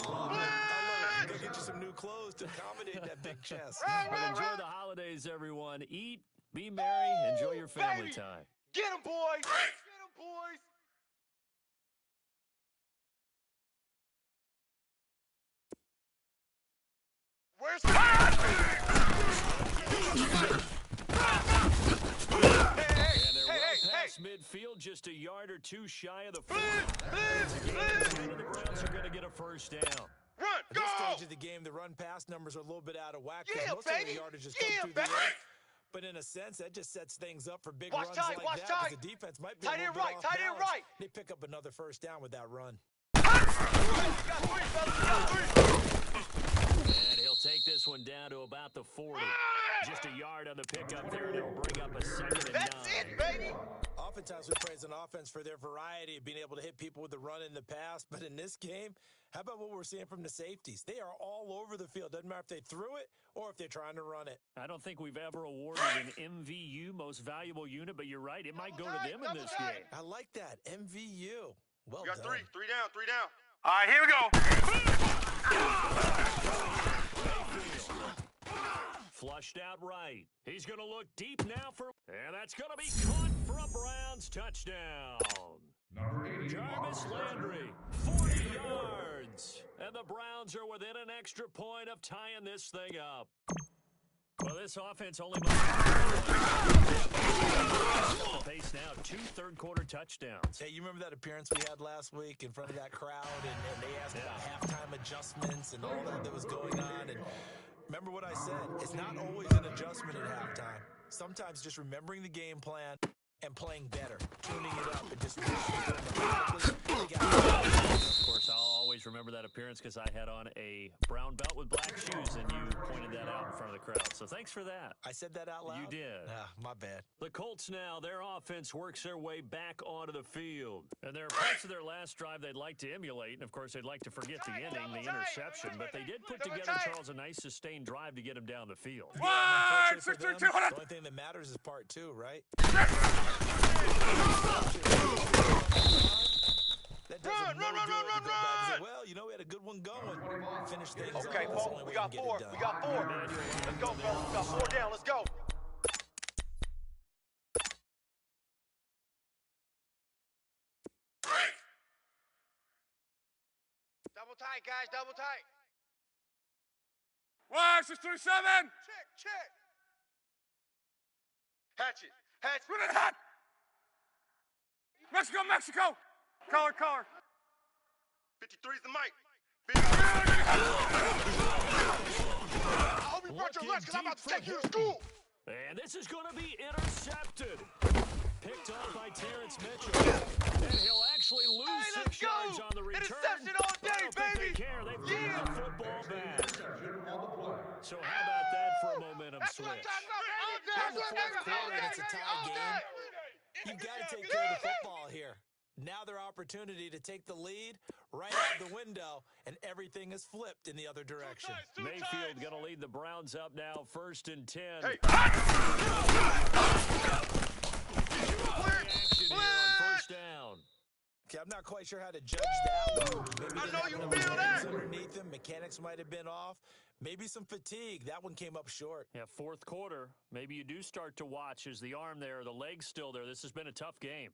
love it. Go get you some new clothes to accommodate that big chest. Well, enjoy the holidays, everyone. Eat, be merry, enjoy your family baby. time. Get him, boys. Get him, boys. Where's the... And they're well past midfield, just a yard or two shy of the 40. And the Browns are going to get a first down. Run, At go! this stage of the game, the run-pass numbers are a little bit out of whack. 'Cause Yeah, most of baby. the yardage just Yeah, comes through the baby. air. But in a sense, that just sets things up for big Watch runs tight, like watch that. 'Cause tight. the defense might be Tight a end little right, bit tight end off balance. right. They pick up another first down with that run. And he'll take this one down to about the 40. Just a yard on the pickup there, and it'll bring up a 2nd and 9. That's it, baby. Oftentimes we praise an offense for their variety of being able to hit people with the run in the pass. But in this game, how about what we're seeing from the safeties? They are all over the field. Doesn't matter if they threw it or if they're trying to run it. I don't think we've ever awarded an MVU, most valuable unit, but you're right. It might go to them in this game. I like that. MVU. Well We got done. three down, 3 down. All right, here we go. Flushed out right. He's going to look deep now for... And that's going to be caught for a Browns touchdown. Number 80. Jarvis Landry, 40 yards. And the Browns are within an extra point of tying this thing up. Well, this offense only... Pace now, 2 third-quarter touchdowns. Hey, you remember that appearance we had last week in front of that crowd, and they asked about halftime adjustments and all that was going on, and Remember what I said. It's not always an adjustment at halftime. Sometimes just remembering the game plan and playing better, tuning it up, and just Of course, I'll always remember that appearance because I had on a brown belt with black shoes, and you pointed that out in front of the crowd. So thanks for that. I said that out loud? You did. My bad. The Colts now, their offense works their way back onto the field. And there are parts of their last drive they'd like to emulate. And, of course, they'd like to forget the inning, the interception. But they did put together, Charles, a nice sustained drive to get him down the field. Wide, 6-3-2, The only thing that matters is part two, right? Run! Well, you know, we had a good one going. Finish things Okay, off. That's the Paul, only we way got can get four. it done. We got four. Let's go, fellas. We got four down. Let's go. Double tight, guys. Double tight. Wide, 6-3-7. Check. Hatchet. Put it hot. Mexico. Color. 53's the mic. I hope you brought your lunch because I'm about to take you to school. And this is going to be intercepted. Picked off by Terrence Mitchell. And he'll actually lose 6 yards on the return. Interception all day, I don't think baby. they care. They've thrown the football back. So how about that for a momentum switch? In the fourth quarter, and it's a tie game. You've got to take care of the football here. Now their opportunity to take the lead right out the window, and everything is flipped in the other direction. Mayfield going to lead the Browns up now, 1st and 10. Hey. Action here on 1st down. Okay, I'm not quite sure how to judge that one. Maybe I they know didn't you have enough feel legs that. underneath them. Mechanics might have been off. Maybe some fatigue. That one came up short. Yeah, 4th quarter. Maybe you do start to watch as the arm there, the leg's still there. This has been a tough game.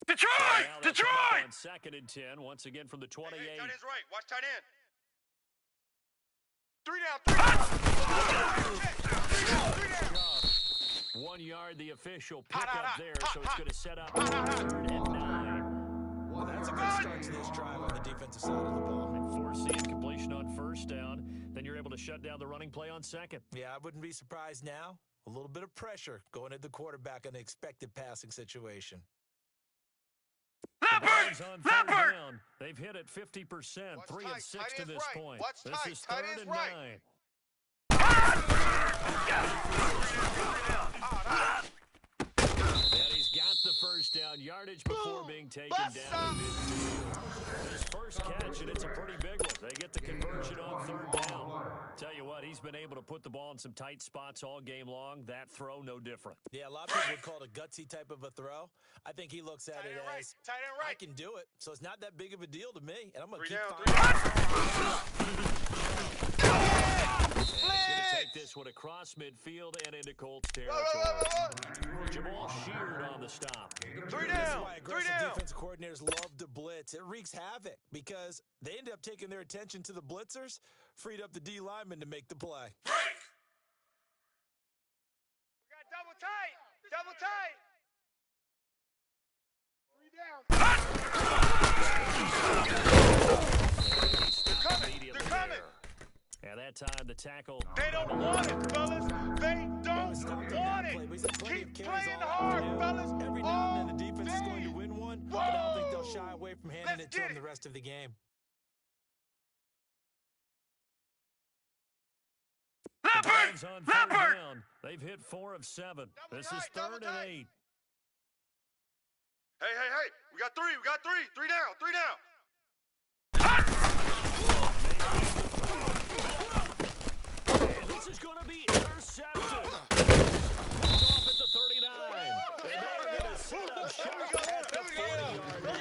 Detroit! Now they'll come up on 2nd and 10, once again from the 28. Hey, tight end's right. Watch tight end. 3 down. 1 yard, the official pickup there, so it's going to set up 3rd and 9. Well, that's a good start to this drive on the defensive side of the ball. And force the incompletion on 1st down. Then you're able to shut down the running play on 2nd. Yeah, I wouldn't be surprised now. A little bit of pressure going at the quarterback in the expected passing situation. Browns on 3rd down. They've hit it 50%, Watch 3 tight. of 6 Tight to end's this right. point. Watch This tight. is Tight 3rd end's and right. 9. And he's got the 1st down yardage before being taken down. His first catch, and it's a pretty big one. They get the conversion on 3rd down. Tell you what, he's been able to put the ball in some tight spots all game long. That throw, no different. Yeah, a lot of people would call it a gutsy type of a throw. I think he looks at Tight it end right. as, Tight end I right. can do it, so it's not that big of a deal to me, and I'm going to 3 keep down. He's going to take this one across midfield and into Colts territory. Jamal Sheard on the stop. 3 That's down. why 3 aggressive down. defensive coordinators love to blitz. It wreaks havoc because they end up taking their attention to the blitzers, freed up the D lineman to make the play. We got double tight. Double tight. 3 down. They're coming. Immediately They're coming. there. And that time the tackle. They don't want it, fellas. They don't want it. Keep playing hard, fellas. Every now and then the defense is going to win one, but I don't think they'll shy away from handing Let's it to get them it. the rest of the game. Browns on 3rd down. They've hit 4 of 7. This is 3rd and 8. Hey. We got 3. 3 down. 3 down. And this is going to be intercepted. It's off at the 39. And they're going to set up shop at the 40-yard line.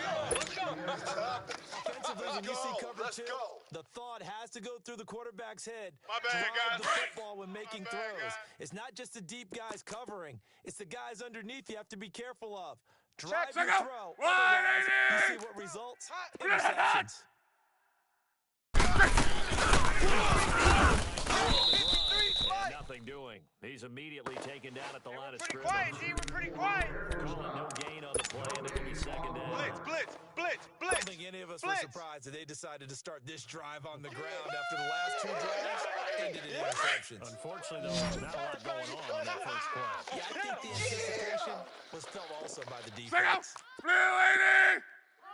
Offensively, when you see cover Let's 2, go. the thought has to go through the quarterback's head. My bad, Drive guys. the football when making bad, throws. guys. It's not just the deep guys covering. It's the guys underneath you have to be careful of. Drive Check, your check out. throw. Wide Otherwise, you eighty. see what results? Interceptions. 53 spot nothing doing. He's immediately taken down at the line of Pretty scrimmage. quiet, G. We're pretty quiet. Call it no gain on the play, and it'll be second down. Blitz, blitz, blitz, I blitz. don't think any of us were surprised that they decided to start this drive on the ground after the last two drives ended in interceptions. Unfortunately, though, not a lot going on that first play. Yeah, I think the anticipation was felt also by the Signal. defense. Blue 80.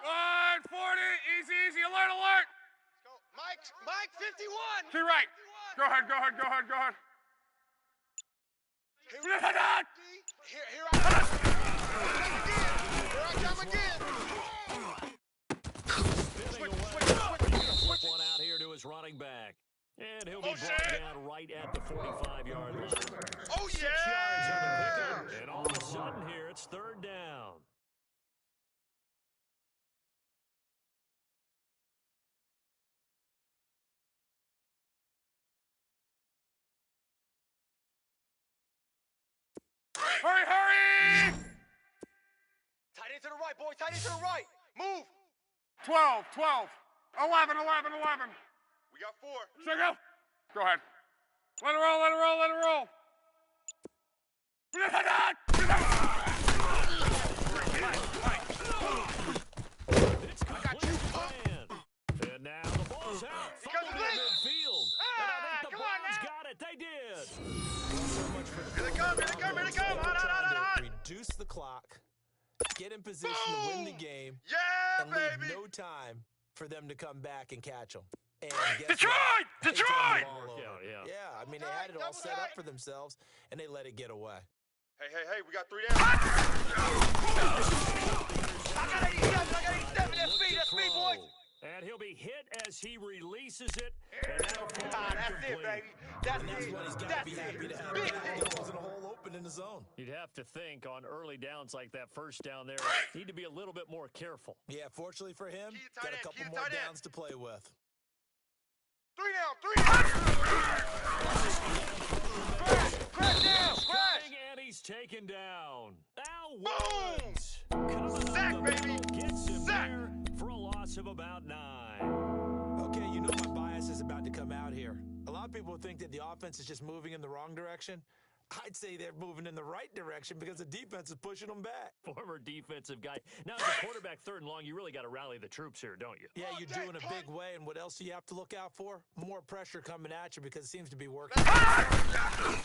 140. Easy, easy. Alert, alert. Go. Mike 51. To your right. Go ahead, go ahead, go ahead, go ahead. Here I come. Here I come again. Spinning away. Flip one out here to his running back. And he'll be brought down right at the 45-yard line. Oh, 6 yards on the pickup. And all of a sudden here, it's third down. Hurry, hurry. Tight end to the right, boy. Tight end to the right. Move. 12, 12. 11, 11, 11. We got 4. Signal. Go ahead. Let it roll, let it roll, let it roll. It's complete plan. And now the ball's out. Fumbled in midfield. And I think the Browns got it. They did. Here they come, here they come, here they come. Hot, hot, hot, hot. Reduce the clock, get in position to win the game, Yeah, and leave baby. no time for them to come back and catch them. And guess Detroit! what? They turned the Detroit! ball over. Yeah. Yeah, I mean, they had it all set up for themselves, and they let it get away. Hey, we got 3 down. I got 87, that's speed, boys. And he'll be hit as he releases it. And that'll fall That's it, incomplete. baby. That's And that's it. what he's got to That's be it. happy to have. Big There thing. wasn't a hole open in the zone. You'd have to think on early downs like that first down there, need to be a little bit more careful. Yeah, fortunately for him, Key to tight got a end, couple key to more tight end. downs to play with. 3 down. Crash down, crash. Coming, and he's taken down. Now Boom! Woods coming Sack, up the baby! middle, gets him Sack! there for a loss of about 9. Okay, you know my bias is about to come out here. A lot of people think that the offense is just moving in the wrong direction. I'd say they're moving in the right direction because the defense is pushing them back. Former defensive guy. Now, as a quarterback, 3rd and long, you really got to rally the troops here, don't you? Yeah, you do in a big way, and what else do you have to look out for? More pressure coming at you because it seems to be working. Mike, number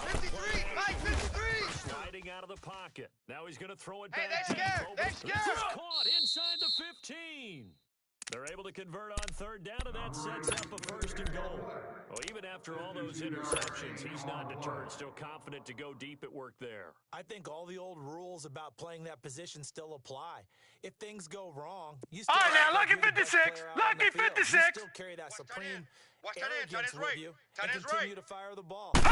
53. Mike, 53. Sliding out of the pocket. Now he's going to throw it Hey, back. they scared. deep. They This scared. is caught inside the 15. They're able to convert on 3rd down, and that sets up a 1st and goal. Well, even after all those interceptions, he's not deterred, still confident to go deep at work there. I think all the old rules about playing that position still apply. If things go wrong, you still All right, have now, to lucky be the best 56, player out on the lucky field. 56. You still carry that Watch tight supreme end. Watch tight end, tight arrogance end's with right. you Tight and end's continue right. to fire the ball. 4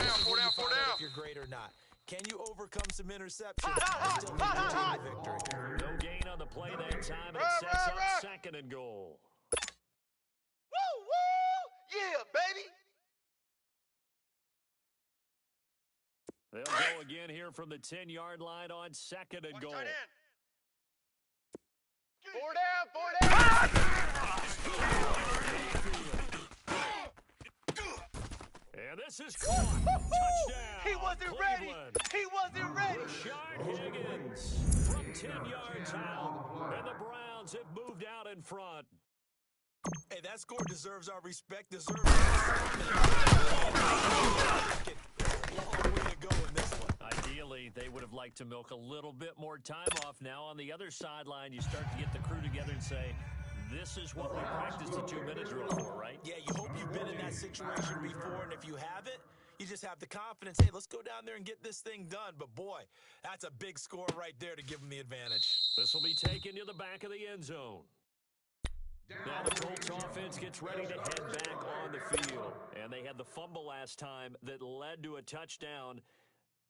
down, 4 down. If you're great or not. Can you overcome some interceptions Hot, hot, and still lead hot, your team hot, to victory? No gain on the play that time, and it Right, sets right, up right. 2nd and goal. Woo, woo. Yeah, baby. They'll go again here from the 10-yard line on 2nd and Watch goal. tight end. 4 down, 4 down. And this is caught. Touchdown. He wasn't ready. Cleveland. He wasn't ready. Rashard Higgins from 10 yards out. And the Browns have moved out in front. Hey, that score deserves our respect, deserves long way to go in this one. Ideally, they would have liked to milk a little bit more time off. Now on the other sideline, you start to get the crew together and say, this is what we practiced the 2-minute drill for, right? Yeah, you hope you've been in that situation before, and if you haven't, you just have the confidence, hey, let's go down there and get this thing done. But boy, that's a big score right there to give them the advantage. This will be taken to the back of the end zone. Now the Colts offense gets ready to head back on the field. And they had the fumble last time that led to a touchdown.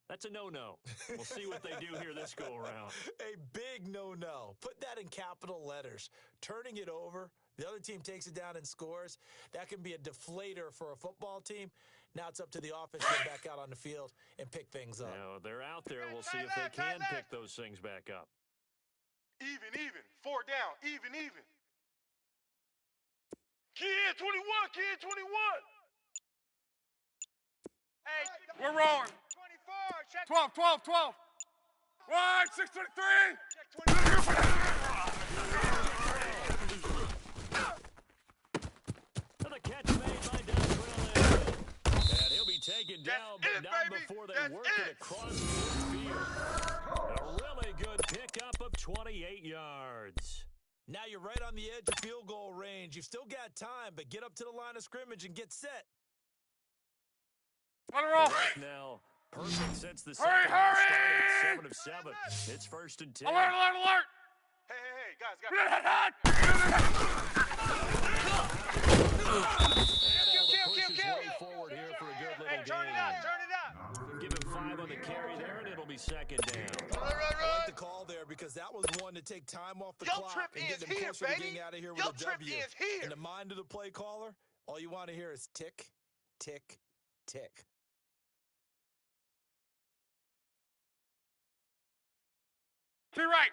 That's a no-no. We'll see what they do here this go-around. A big no-no. Put that in capital letters. Turning it over, the other team takes it down and scores. That can be a deflator for a football team. Now it's up to the offense to get back out on the field and pick things up. Now they're out there. We'll see if they can pick those things back up. Even. 4 down. Even. Kid 21, kid 21. Hey, We're rolling. 24, check 12, 12, 12. 623. And the catch made by Dontrell. And he'll be taken down, but not before they work it across the field. A really good pickup of 28 yards. Now you're right on the edge of field goal range. You've still got time, but get up to the line of scrimmage and get set. Let it roll. Right now, perfect since the Hurry, second half hurry! started 7 of 7. It's 1st and 10. Alert, alert, alert. Hey, guys. And able to push his way forward here for a good little Turn it gain. up. Give him 5 on the carry there, and it'll be 2nd down. I like the call there because that was one to take time off the clock and get them closer to getting out of here with a W. In the mind of the play caller, all you want to hear is tick, tick, tick. To your right.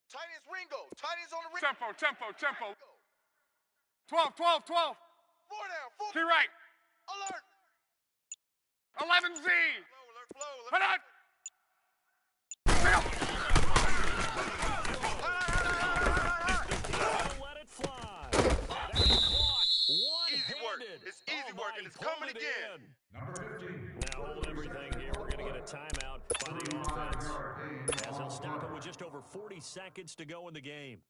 Tight ends Ringo. Tight ends on the ring. Tempo, tempo, tempo. 12, 12, 12. 4 down. 4. To your right. Alert. 11Z. Flow. Put on. Let it fly. That's caught. Easy work. It's easy work, and it's coming again. Number 15. Now hold everything here. We're going to get a timeout by the offense, as they'll stop it with just over 40 seconds to go in the game.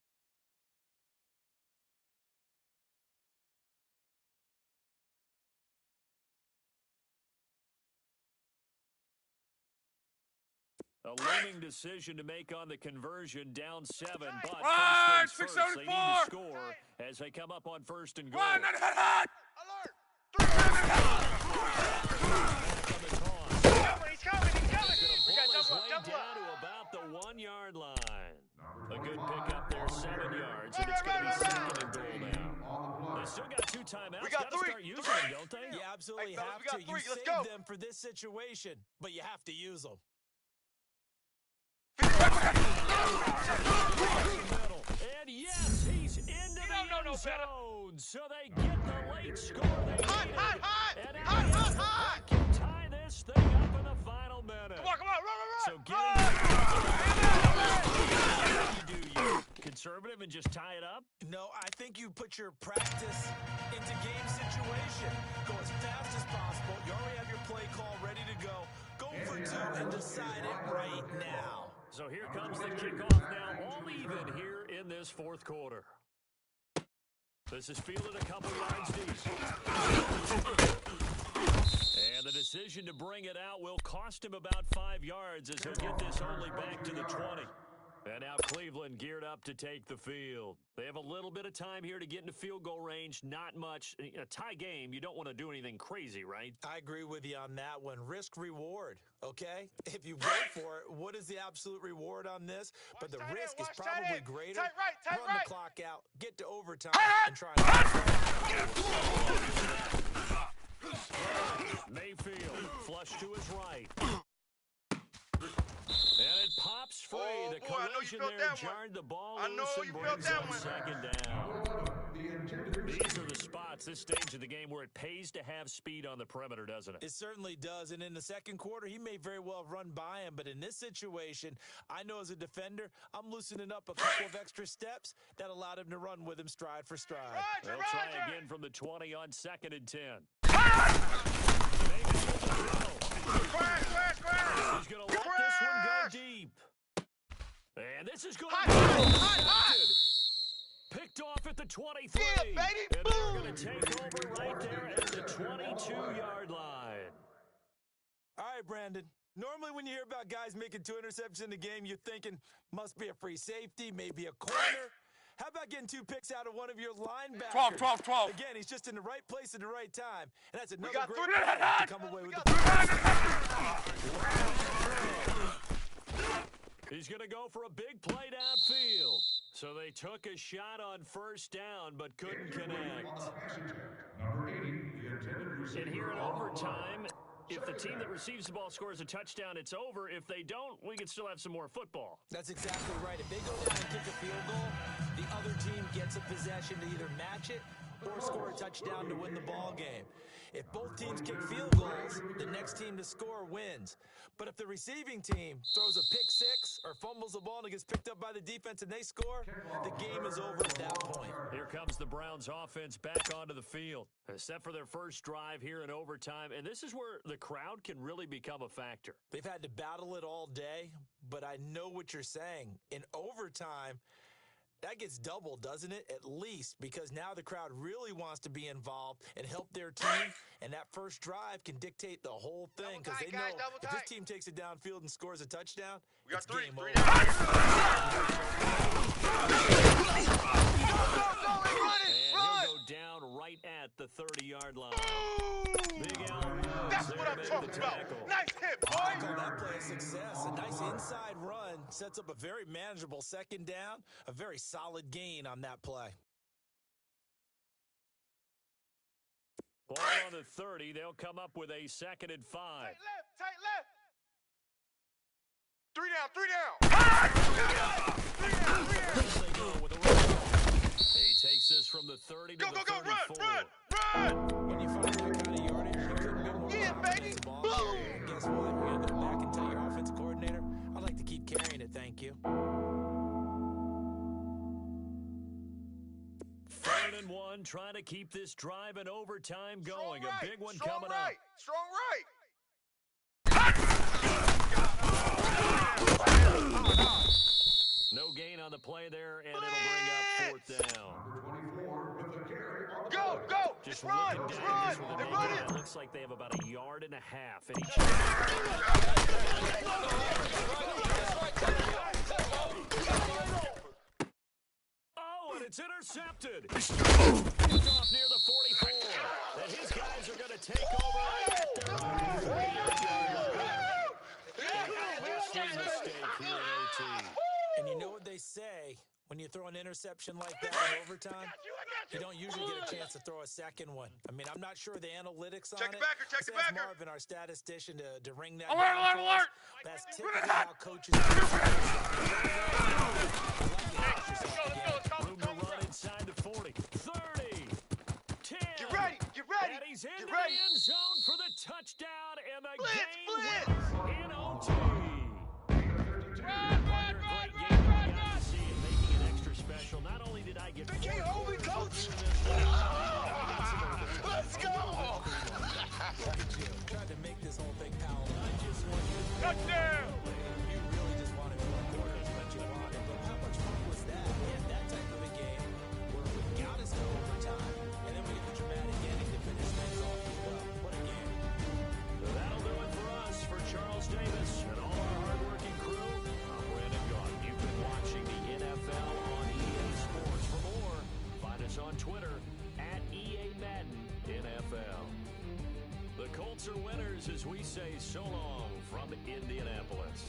A looming decision to make on the conversion, down 7, but Right, first things first, they need to 674. score as they come up on 1st and goal. Run, hot. Alert. He's coming. He's going to pull his way down to about the 1-yard line. A good pickup there, 7 yards, and it's going to be 2nd and goal now. They still got 2 timeouts. We got 3. Start using them, don't they? You absolutely Hey, fellas, have we got to. 3. You Let's save go. them for this situation, but you have to use them. And yes, he's into the end zone, so they get the late score they needed. And now they can tie this thing up in the final minute. Come on, run. So you conservative and just tie it up? No, I think you put your practice into game situation. Go as fast as possible. You already have your play call ready to go. Go for 2 and decide it right now. So here comes the kickoff now, all even here in this 4th quarter. This is fielded a couple yards deep. And the decision to bring it out will cost him about 5 yards as he'll get this only back to the 20. And now Cleveland geared up to take the field. They have a little bit of time here to get into field goal range, not much. In a tie game, you don't want to do anything crazy, right? I agree with you on that one. Risk reward, okay? If you go for it, what is the absolute reward on this? But the risk is probably greater. Tight Run right. the clock out, get to overtime, and try Mayfield, flush to his right. And it pops free. Oh, the boy, I know you collision felt there that one. jarred the ball I know loose and you brings felt that up one. 2nd down. These are the spots, this stage of the game, where it pays to have speed on the perimeter, doesn't it? It certainly does, and in the 2nd quarter, he may very well have run by him, but in this situation, I know as a defender, I'm loosening up a couple of extra steps that allowed him to run with him stride for stride. They'll try again from the 20 on 2nd and 10. He's going to let this one go deep. And this is going to be picked off at the 23. Yeah, baby. And they're going to take over right there at the 22-yard line. All right, Brandon. Normally when you hear about guys making 2 interceptions in the game, you're thinking must be a free safety, maybe a corner. How about getting 2 picks out of one of your linebackers? 12, 12, 12. Again, he's just in the right place at the right time. And that's another got great 3. play to come away with the He's going to go for a big play downfield. So they took a shot on 1st down, but couldn't connect. Number 80, the intended receiver. And here in overtime, If the team that receives the ball scores a touchdown, it's over. If they don't, we can still have some more football. That's exactly right. If they go down and kick a field goal, the other team gets a possession to either match it or score a touchdown to win the ball game. If both teams kick field goals, the next team to score wins. But if the receiving team throws a pick six or fumbles the ball and it gets picked up by the defense and they score, the game is over at that point. Here comes the Browns offense back onto the field. Set for their first drive here in overtime, and this is where the crowd can really become a factor. They've had to battle it all day, but I know what you're saying. In overtime, that gets doubled, doesn't it? At least, because now the crowd really wants to be involved and help their team, and that first drive can dictate the whole thing because they know if this team takes it downfield and scores a touchdown, We got it's three. game over. And he'll go down right at the 30-yard line. Big Al. That's what I'm talking about. Nice hit, boy. I call that play a success. A nice inside run sets up a very manageable second down, a very solid gain on that play. Ball on the 30. They'll come up with a 2nd and 5. Tight left. 3 down. They go with a run. He takes this from the 30 to Go, the go, go, 34. run. When you find that kind of yardage, you couldn't be more Yeah, confident baby. as a ball Boom. carrier. And guess what? You're going to go back and tell your offensive coordinator, I'd like to keep carrying it, thank you. 3rd and 1, trying to keep this drive in overtime going. Strong right. A big one Strong coming right. up. Strong right. No gain on the play there, and it'll bring up 4th down. Go. Just run. looking down Run. just with They're the running. it looks like they have about 1.5 yards in each. Oh, and it's intercepted. It's off near the 44. And his guys are going to take over at their 38-yard line. Costly mistake here in OT. And you know what they say, when you throw an interception like that in overtime, you don't usually get a chance to throw a second one. I mean, I'm not sure the analytics on Check it. the backer, check the Let's ask backer. Marvin, our statistician, to ring that Alert, down alert, for us. alert. That's typically how coaches Let's go. Room to run inside the 40. 30. 10. Get ready. And he's into Get the ready. end zone for the touchdown, and the Blitz, game blitz. wins in OT. Another great game we got to see, and making it extra special. Not only did I get They can't hold me, coach. Let's go. tried to make this whole thing palatable. I just want you to Touchdown. You really just wanted 4 quarters, but you wanted. But how much fun was that? We had that type of a game where we got us to overtime, and then we get the dramatic ending to finish things off as well. What a game. That'll do it for us. For Charles Davis and all our hardworking crew, I'm Brandon Gaudin. You've been watching the NFL on EA Sports. For more, find us on Twitter at EA Madden NFL. The Colts are winners as we say so long from Indianapolis.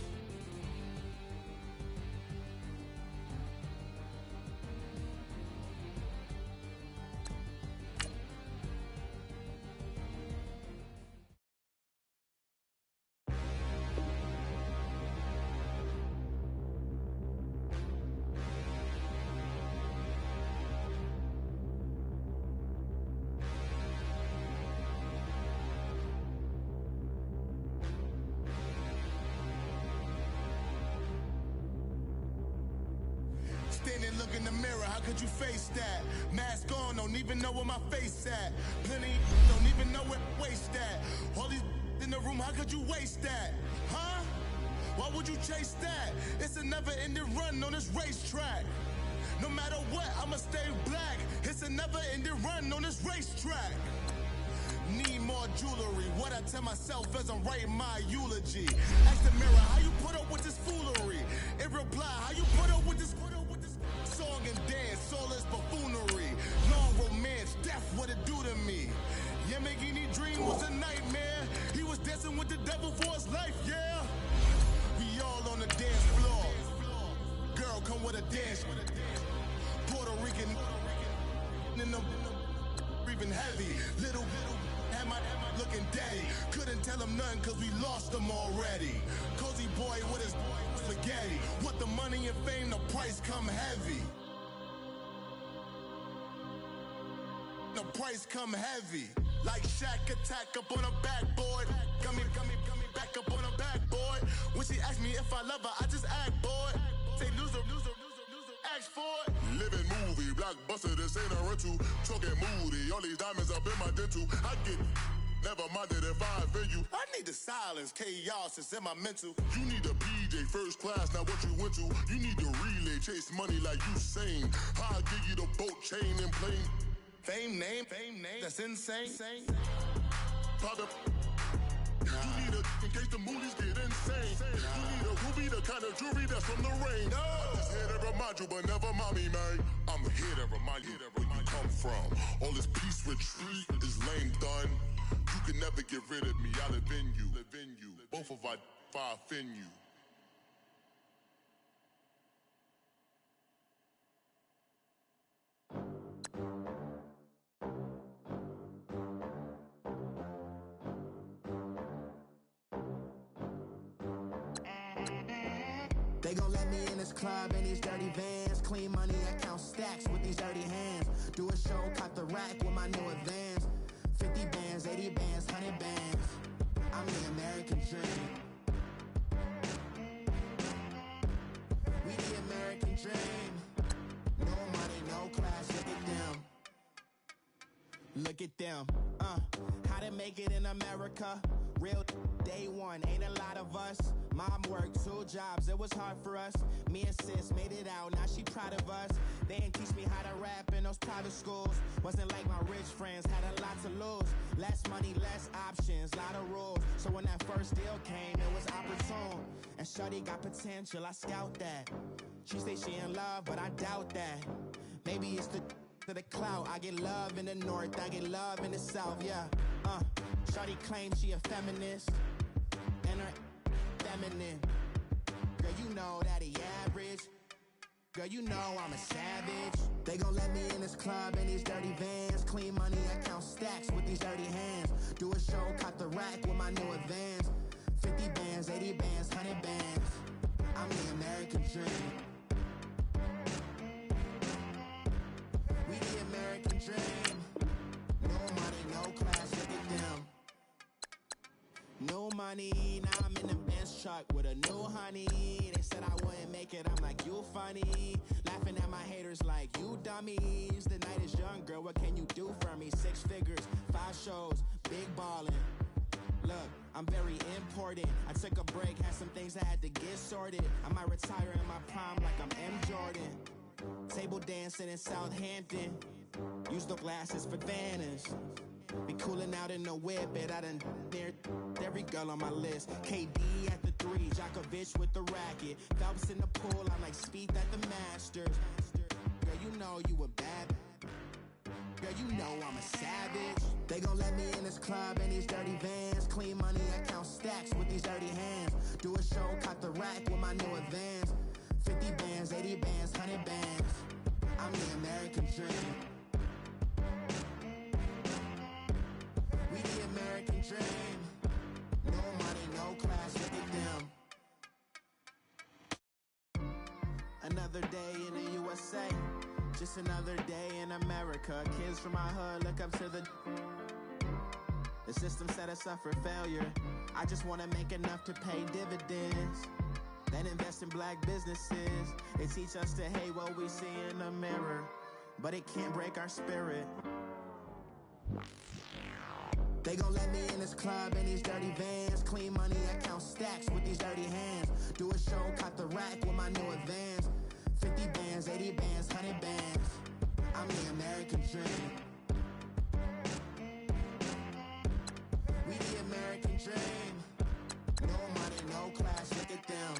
Standing, look in the mirror, how could you face that? Mask on, don't even know where my face at. Plenty, don't even know where waste at. All these in the room, how could you waste that? Huh? Why would you chase that? It's a never-ending run on this racetrack. No matter what, I'ma stay black. It's a never-ending run on this racetrack. Need more jewelry. What I tell myself as I'm writing my eulogy. Ask the mirror, how you put up with this foolery? In reply, how you put up with this song and dance, all this buffoonery. Long romance, death, what it do to me? Yamagini dream was a nightmare. He was dancing with the devil for his life, yeah. We all on the dance floor. Girl, come with a dance. Puerto Rican in the breathing heavy. Little had my looking daddy. Couldn't tell him nothing cause we lost him already. Cozy boy with his spaghetti. Want the money and fame, the price come heavy. The price come heavy. Like Shaq attack up on a backboard. Gummy, back up on a backboard. When she asked me if I love her, I just act bored. Say loser, ask for it. Living movie, blockbuster, this ain't a rental. Talking moody, all these diamonds up in my dental. I get never minded if I offend you. I need the silence, chaos is in my mental. You need a PJ, first class, not what you went to. You need the relay, chase money like Usain. I'll give you the boat, chain, and plane. Fame name, that's insane. Pop up. You need a, in case the movies get insane. You need a ruby, the kind of jewelry that's from the rain. I'm just here to remind you, but never mommy, man. I'm here to remind you where you come from. All this peace retreat is lame done. You can never get rid of me, I live in you. Both of our offend you. They gon' let me in this club in these dirty vans. Clean money, I count stacks with these dirty hands. Do a show, caught the rack with my new advance. 50 bands, 80 bands, 100 bands. I'm the American dream. We the American dream. No money, no class, look at them. Look at them, how to make it in America. Real day one, ain't a lot of us. Mom worked 2 jobs, it was hard for us. Me and sis made it out, now she proud of us. They ain't teach me how to rap in those private schools. Wasn't like my rich friends, had a lot to lose. Less money, less options, lot of rules. So when that first deal came, it was opportune. And shorty got potential, I scout that. She say she in love, but I doubt that. Maybe it's to the clout. I get love in the north, I get love in the south, yeah. Shorty claims she a feminist, and her feminine. Girl, you know that he average. Girl, you know I'm a savage. They gon' let me in this club in these dirty vans. Clean money, I count stacks with these dirty hands. Do a show, caught the rack with my new advance. 50 bands, 80 bands, 100 bands. I'm the American dream. We the American dream. No money, no class, look at them. No money, now I'm in the Benz truck with a new honey. They said I wouldn't make it, I'm like, you funny. Laughing at my haters like, you dummies. The night is young, girl, what can you do for me? 6 figures, 5 shows, big ballin'. Look, I'm very important. I took a break, had some things I had to get sorted. I might retire in my prime like I'm M. Jordan. Table dancing in Southampton. Use the glasses for Vannas. Be cooling out in the whip, but I done near every girl on my list. KD at the 3, Djokovic with the racket. Phelps in the pool, I'm like Speed at the Masters. Girl, you know you a bad. Girl, you know I'm a savage. They gon' let me in this club in these dirty vans. Clean money, I count stacks with these dirty hands. Do a show, caught the rack with my new advance. 50 bands, 80 bands, 100 bands. I'm the American dream. We the American dream. No money, no class, look at them. Another day in the USA. Just another day in America. Kids from my hood look up to the system set us up for failure. I just want to make enough to pay dividends, then invest in black businesses. They teach us to hate what we see in the mirror, but it can't break our spirit. They gon' let me in this club in these dirty vans. Clean money, I count stacks with these dirty hands. Do a show, caught the rack with my new advance. 50 bands, 80 bands, 100 bands. I'm the American dream. We the American dream. No money, no class, look at them.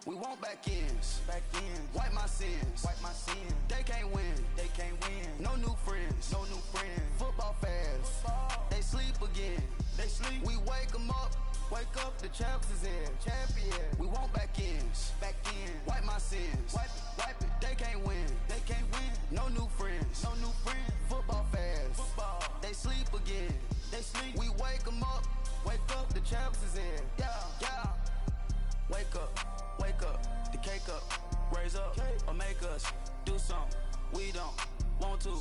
We want back ends. Wipe my sins. They can't win. No new friends. Football fans. They sleep again. sleep. We wake them up. Wake up, the champs is in. Champion. We want back ends. Back in. Wipe my sins. Wipe it. They can't win. They can't win. No new friends. No new friends. Football fans. Football. They sleep again. They sleep. We wake them up. Wake up, the champs is in. Yeah. Wake up. The cake up. Raise up. Or make us do something. We don't want to.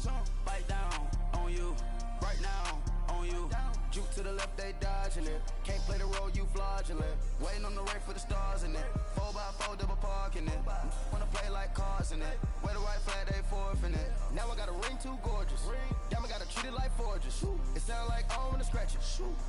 Bite down on you. Right now on you. Juke to the left, they dodging it. Can't play the role, you fraudulent. Waiting on the race for the stars in it. 4x4 double parking it. Wanna play like cars in it. Wear the white flag, they forfeiting it. Now I got a ring too gorgeous. Damn, I gotta treat it like forges. It sound like I wanna scratch it.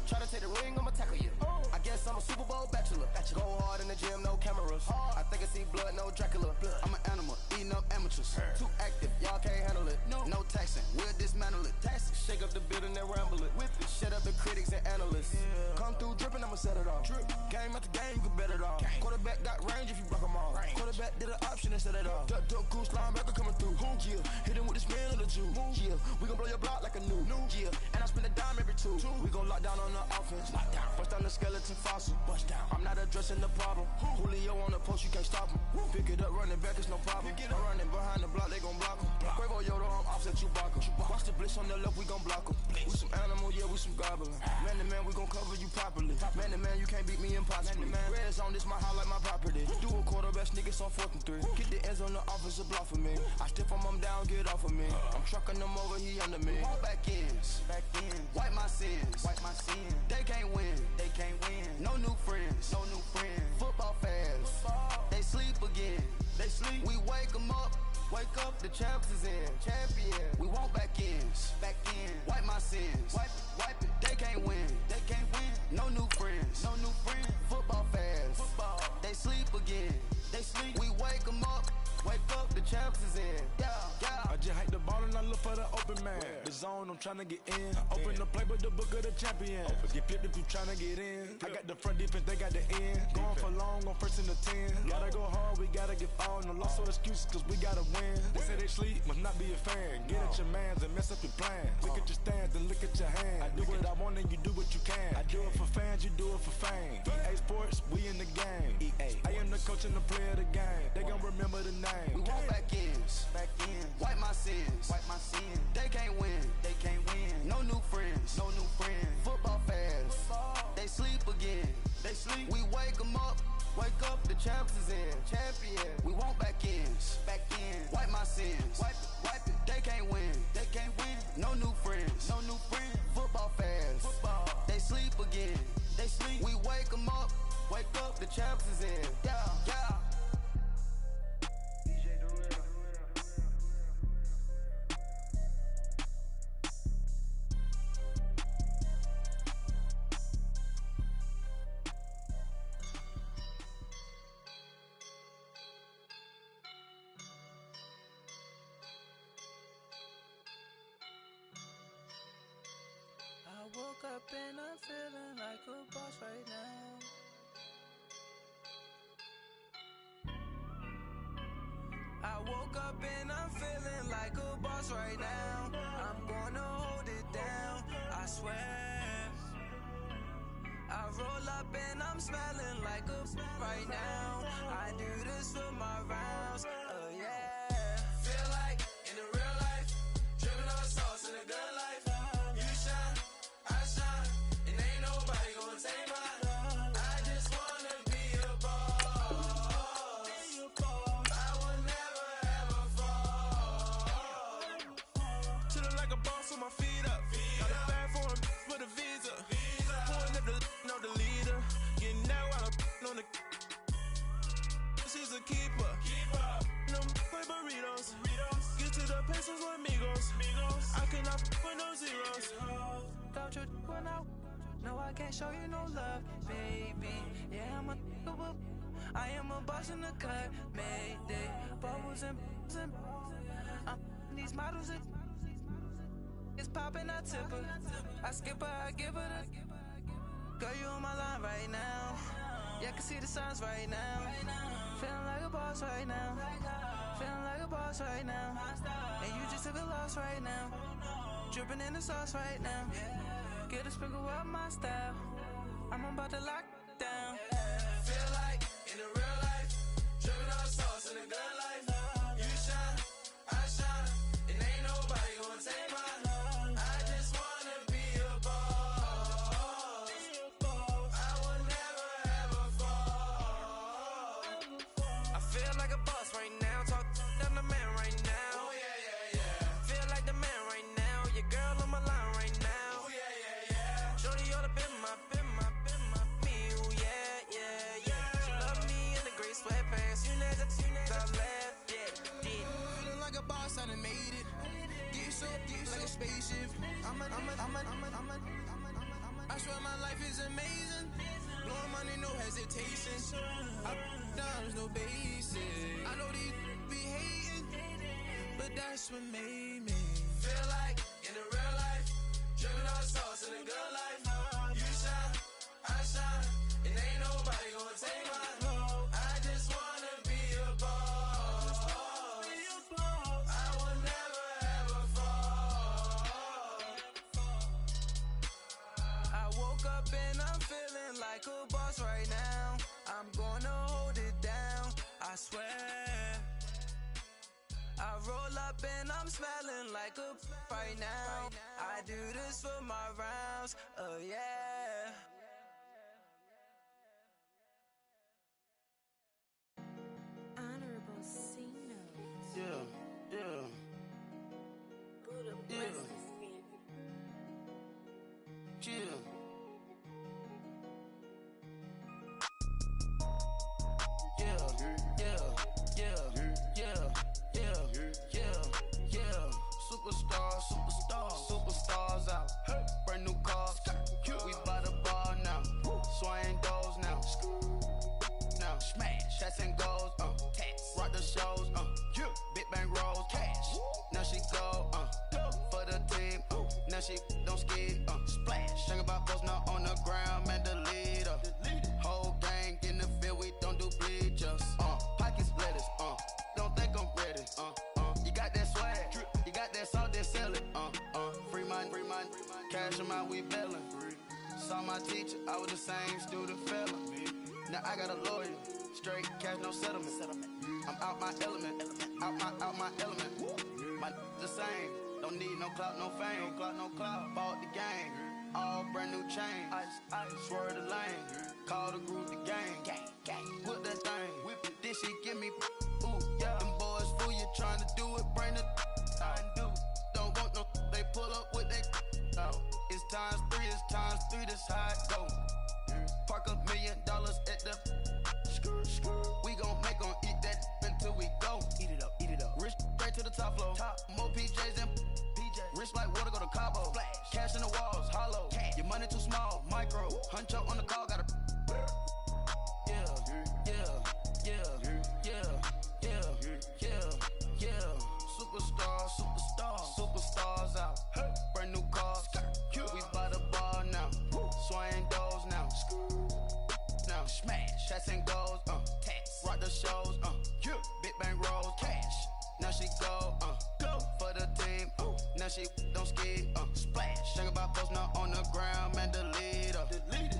Try to take the ring, I'ma tackle you. I guess I'm a Super Bowl bachelor. Go hard in the gym, no cameras. I think I see blood, no Dracula. I'm an animal, eating up amateurs. Too active, y'all can't handle it. No taxing, we'll dismantle it. Shake up the building and ramble it. Whip it, shut up the critics and analysts. Come through dripping, I'ma set it off. Game after game, you can bet it off. Quarterback got range if you block them all. Quarterback did an option and set it off. Duck, goose, linebacker coming through. Yeah, hit him with the spin of the Jew. Yeah, we gon' blow your block like a new. Yeah, and I spend a dime every two. We gon' lock down on the offense. Bust down the skeleton fossil. I'm not addressing the problem. Julio on the post, you can't stop him. Pick it up, running back, it's no problem. I'm running behind the block, they gon' block him. Quavo Yoda, I'm offset Chewbacca. Watch the blitz on the left, we gon' block him. We some animal, yeah, we some goblin. Man to man, we gon' cover you properly. Man to man, you can't beat me impossibly. Red zone, this my house like my property. Do a quarterback, niggas on 4th and 3. Get the ends on the offensive block for me. I stiff him, I'm down, get off of me. I'm trucking them over, he under me. Back ends. Wipe my sins. They can't win. No new friends. Football fans. They sleep again. We wake them up. Wake up, the champs is in. Champion. We want back ends. Wipe my sins. Wipe it. They can't win. No new friends. Football fans. They sleep again. We wake them up. Wake up, the champs is in. Yeah. I just hike the ball and I look for the open man. The zone, I'm trying to get in. Open the playbook, the book of the champion. Get flipped if you trying to get in. I got the front defense, they got the end. Going for long, on 1st and 10. Gotta go hard, we gotta get all. No loss or excuses, cause we gotta win. They say they sleep, must not be a fan. Get at your mans and mess up your plans. Look at your stance and look at your hands. I do what I want and you do what you can. I do it for fans, you do it for fame. EA Sports, we in the game. I am the coach and the player of the game. They gon' remember the name. We want back ends. Wipe my sins. They can't win. No new friends. Football fans. They sleep again. We wake them up. Wake up, the champs is in. Champion. We want back ends. Wipe my sins. Wipe it. They can't win. No new friends. Football fans. They sleep again. We wake them up. Wake up, the champs is in. Yeah. I woke up and I'm feeling like a boss right now. I woke up and I'm feeling like a boss right now. I'm gonna hold it down, I swear. I roll up and I'm smelling like a right now. I do this for my rounds, oh yeah. Feel like in the real life, dripping on sauce in a good life. You shine, I shine, and ain't nobody gonna take mine. I just wanna be a boss. I will never ever fall. Chillin' like a boss with my feet up. Got a bag for him with a visa. Pulling up the know the leader. Getting that while I'm on the. She's a keeper. No play burritos. Get to the pesos with amigos. I cannot with no zeros. Got your one out. No, I can't show you no love, baby. Yeah, I am a boss in the cut. Mayday. Bubbles and I'm these models. It's popping, I tip her. I skip her, I give her the. Girl, you on my line right now. Yeah, I can see the signs right now. Feeling like a boss right now. Feeling like a boss right now. And you just took a loss right now. Dripping in the sauce right now. Get a sprinkle up my style. I'm about to lock down. Feel like in the real life, dripping on sauce in the good life. You shine, I shine, and ain't nobody gonna take mine. I just wanna be a boss. I will never ever fall. I feel like a boss right now. Talk to the man right now. Oh yeah, yeah, yeah. Feel like the man right now. Your girl on my line right now. Oh yeah, yeah, yeah. Shorty ought to be my me. Oh yeah, yeah, yeah. She love me in the gray sweatpants. You never top left, yeah. Feeling like a boss, I done made it. Get so like a spaceship. I swear my life is amazing. Blowing money, no hesitation. Up, downs, no basic. I know these be hating, but that's what made me. Feel like in the real life, dripping on sauce in the good life. You shine, I shine, and ain't nobody gonna take mine. I just wanna be a boss. I will never ever fall. I woke up and I'm feeling like a boss right now. I'm gonna hold it down, I swear. I roll up and I'm smelling like a right now. I do this for my rounds, oh yeah. Honorable C-Note. Yeah. Yeah. Superstars out. Brand new cars. We by the bar now. Swaying doors now. Now smash. Chats and goals. Rock the shows. Big bang rolls. Cash. Now she go. For the team. Now she don't ski. Splash. Think about post now on the ground. Man, the leader. Whole gang in the field. We don't do bleachers. Pockets lettuce. Don't think I'm ready. You got that swag. You got that salt, then sell it. Free mind. Cash them out, we bailin'. Saw my teacher, I was the same student fella. Now I got a lawyer. Straight cash, no settlement. I'm out my element. Out my element. My the same. Don't need no clout, no fame. No clout. Bought the game. All brand new chain. Ice. Swerve the lane. Call the group the gang. Whip that thing. Whip it. This shit give me. Ooh, yeah. Them boys fool you trying to do it. Bring the. I do. Don't want no. They pull up with they. It's times 3. This how it go. Park $1 million at the. We gon' make 'em eat that until we go. Eat it up. Rich straight to the top floor. More PJs and rich like water go to Cabo. Splash. Cash in the walls, hollow. Your money too small, micro. Huncho on the call, got a. Superstars out. Brand new cars. We by the bar now. Swaying doors now. Now smash. Chats and goals. Rock the shows. Big bang rolls. Cash. Now she go. For the team. Now she don't ski. Splash. Think about post now on the ground. Man, the leader.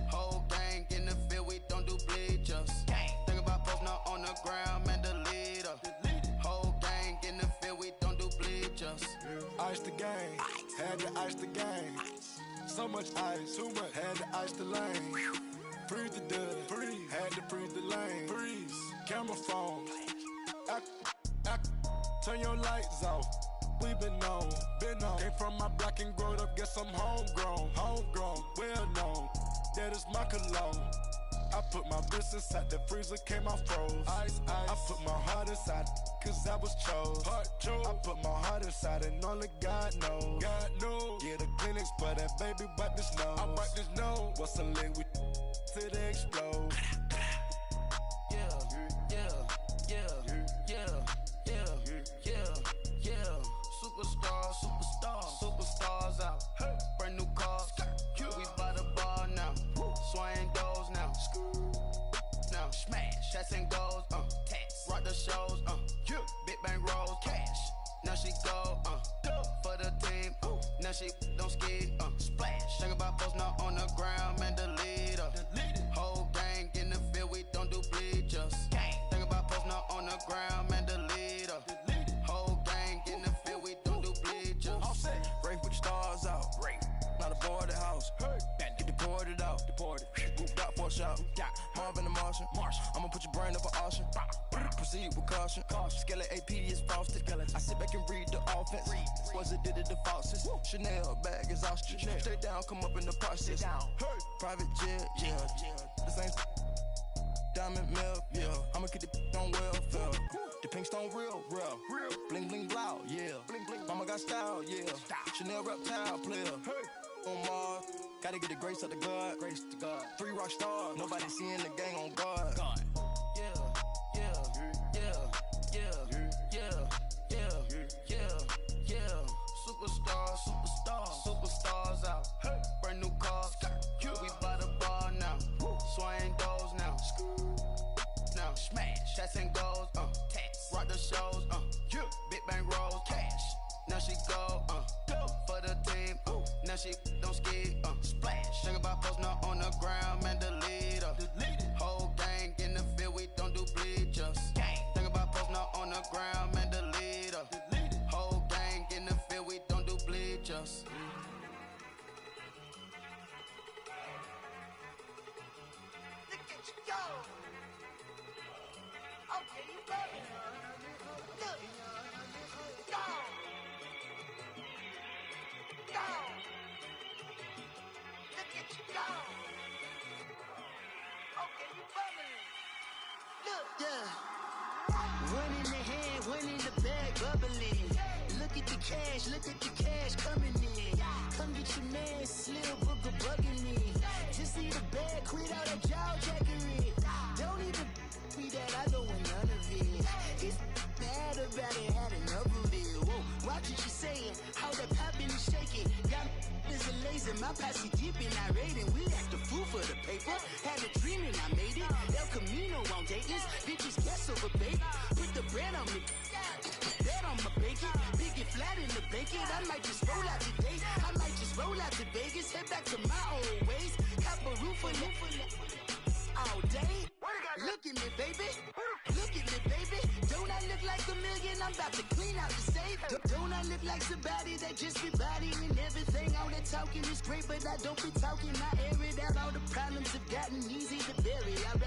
Whole gang in the field. We don't do bleachers. Think about post now on the ground. Man, the leader. Whole gang in the field. We don't do bleachers. Ice the game, had to ice the game. So much ice, too much, had to ice the lane. Freeze the dud, had to freeze the lane. Freeze, camera phone. Turn your lights off. We been on. Came from my block and growed up, guess I'm homegrown, well known. That is my cologne. I put my wrist inside the freezer, came out froze. Ice. I put my heart inside, cause I was chose. I put my heart inside and only God knows. Get a clinics for that baby, wipe this nose. I wipe this nose. What's a link with till they explode? Superstars out. Brand new cars. We by the bar now. Swaying doors now. Now smash. Chats and goals. Rock the shows. Big bang rolls. Cash. Now she go. For the team. Now she don't skid, splash. Think about posting up on the ground, man, delete her. Whole gang in the field, we don't do bleachers. Think about posting up on the ground, man, delete her. Whole gang in the field, we don't do bleachers. All set. Rafe with the stars out. Not a board the house. Get deported out. Moved out for a shot. Marvin the Martian. I'ma put your brain up for auction. Proceed with caution. Skeleton AP is frosted. I sit back and read the offense. Was it did it the falsest? Chanel bag is ostrich. Stay down, come up in the process. Private jet, yeah. The same diamond milk, yeah. I'ma get the on welfare. The pink stone real. Bling bling blow, yeah. Mama got style, yeah. Chanel reptile player. On Mars, gotta get the grace of the God. 3 rock stars, nobody seeing the gang on guard. Superstars out. Brand new cars. We by the bar now. Swing doors now. Smash. Shots and goals. Tax. Rock the shows. Big bang rolls. Cash. Now she go. For the team. Now she don't skid. Splash. Think about posting up on the ground, man, delete her. Whole gang in the field, we don't do bleachers. Think about posting up on the ground, man, delete her. Whole gang in the field, we don't do bleachers. Look at you go. Okay, you better. Look. Go. Go. Look at you go. Okay, you bumming. Look. Yeah. One in the hand, one in the bag, bubbling. Look at the cash coming in. Come get your man, Slim Booker bugging me. Just need a bag, quit all that jaw jackery. Don't even be that, I don't want none of it. It's bad about it, had enough of it. Whoa, watch what you saying, how that poppin' and shaking. Got is a laser, my posse dipping, I raiding. We act the fool for the paper. Had a dream and I made it. El Camino on Dayton's, bitches guess over baby. Put the bread on me. Bet on my bacon, big and flat in the blanket. I might just roll out today. I might just roll out to Vegas, head back to my old ways. Have a roof for all day. Look at me, baby. Look at me, baby. Don't I look like a million? I'm about to clean out the safe. Don't I look like somebody that just be bodying everything? All that talking is great, but I don't be talking. I air it out. All the problems have gotten easy to bury. I'd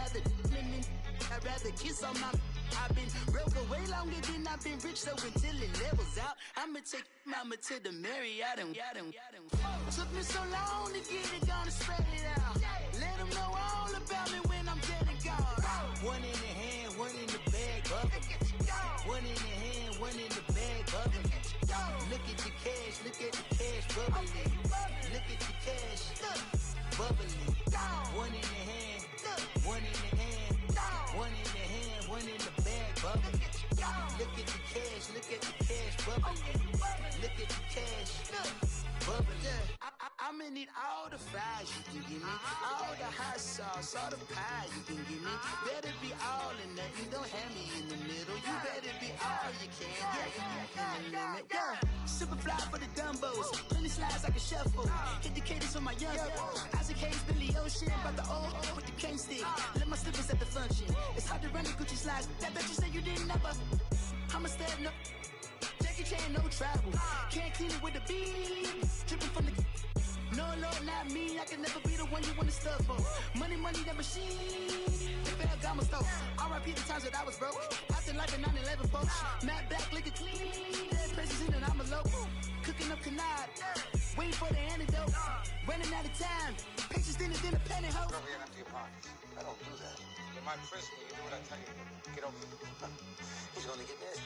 rather kiss on my. I've been broke way longer than I've been rich, so until it levels out, I'ma take mama to the Marriott and took me so long to get it, gonna spread it out. Let them know all about me when I'm dead and gone. One in the hand, one in the bag, bubbling. One in the hand, one in the bag, bubbling. Look at the cash bubbling. Look at the cash, bubbling. One in the hand, one in the hand, one in the hand, one in the bag, bubbling. Look at the cash bubbling. Look at the cash bubbling. I'ma need all the fries you can give me, all the hot sauce, all the pie you can give me. Better be all or nothing, don't have me in the middle. You better be all you can, yeah. Super fly for the Dumbos, plenty slides like a shuffle. Hit the cadence on my young Isaac Hayes, Billy Ocean, about the old with the cane stick. Let my slippers at the function. It's hard to run the Gucci slides. That bet you say you didn't never. I'ma stand up. Jackie Chan, no travel. Can't clean it with the beat. Dripping from the. No, Lord, not me. I can never be the one you wanna stuff for. Money, that machine. The Ferragamo store. R.I.P. the times that I was broke. After life in 9/11, folks. Matte black, liquor clean. Dead presents in and I'm a local. Cooking up canard. Waiting for the antidote. Running out of time. Patience thinner than a penny hoe. Over here and empty your pockets. I don't do that. You're my principal. You do what I tell you. Get over here. He's gonna get this.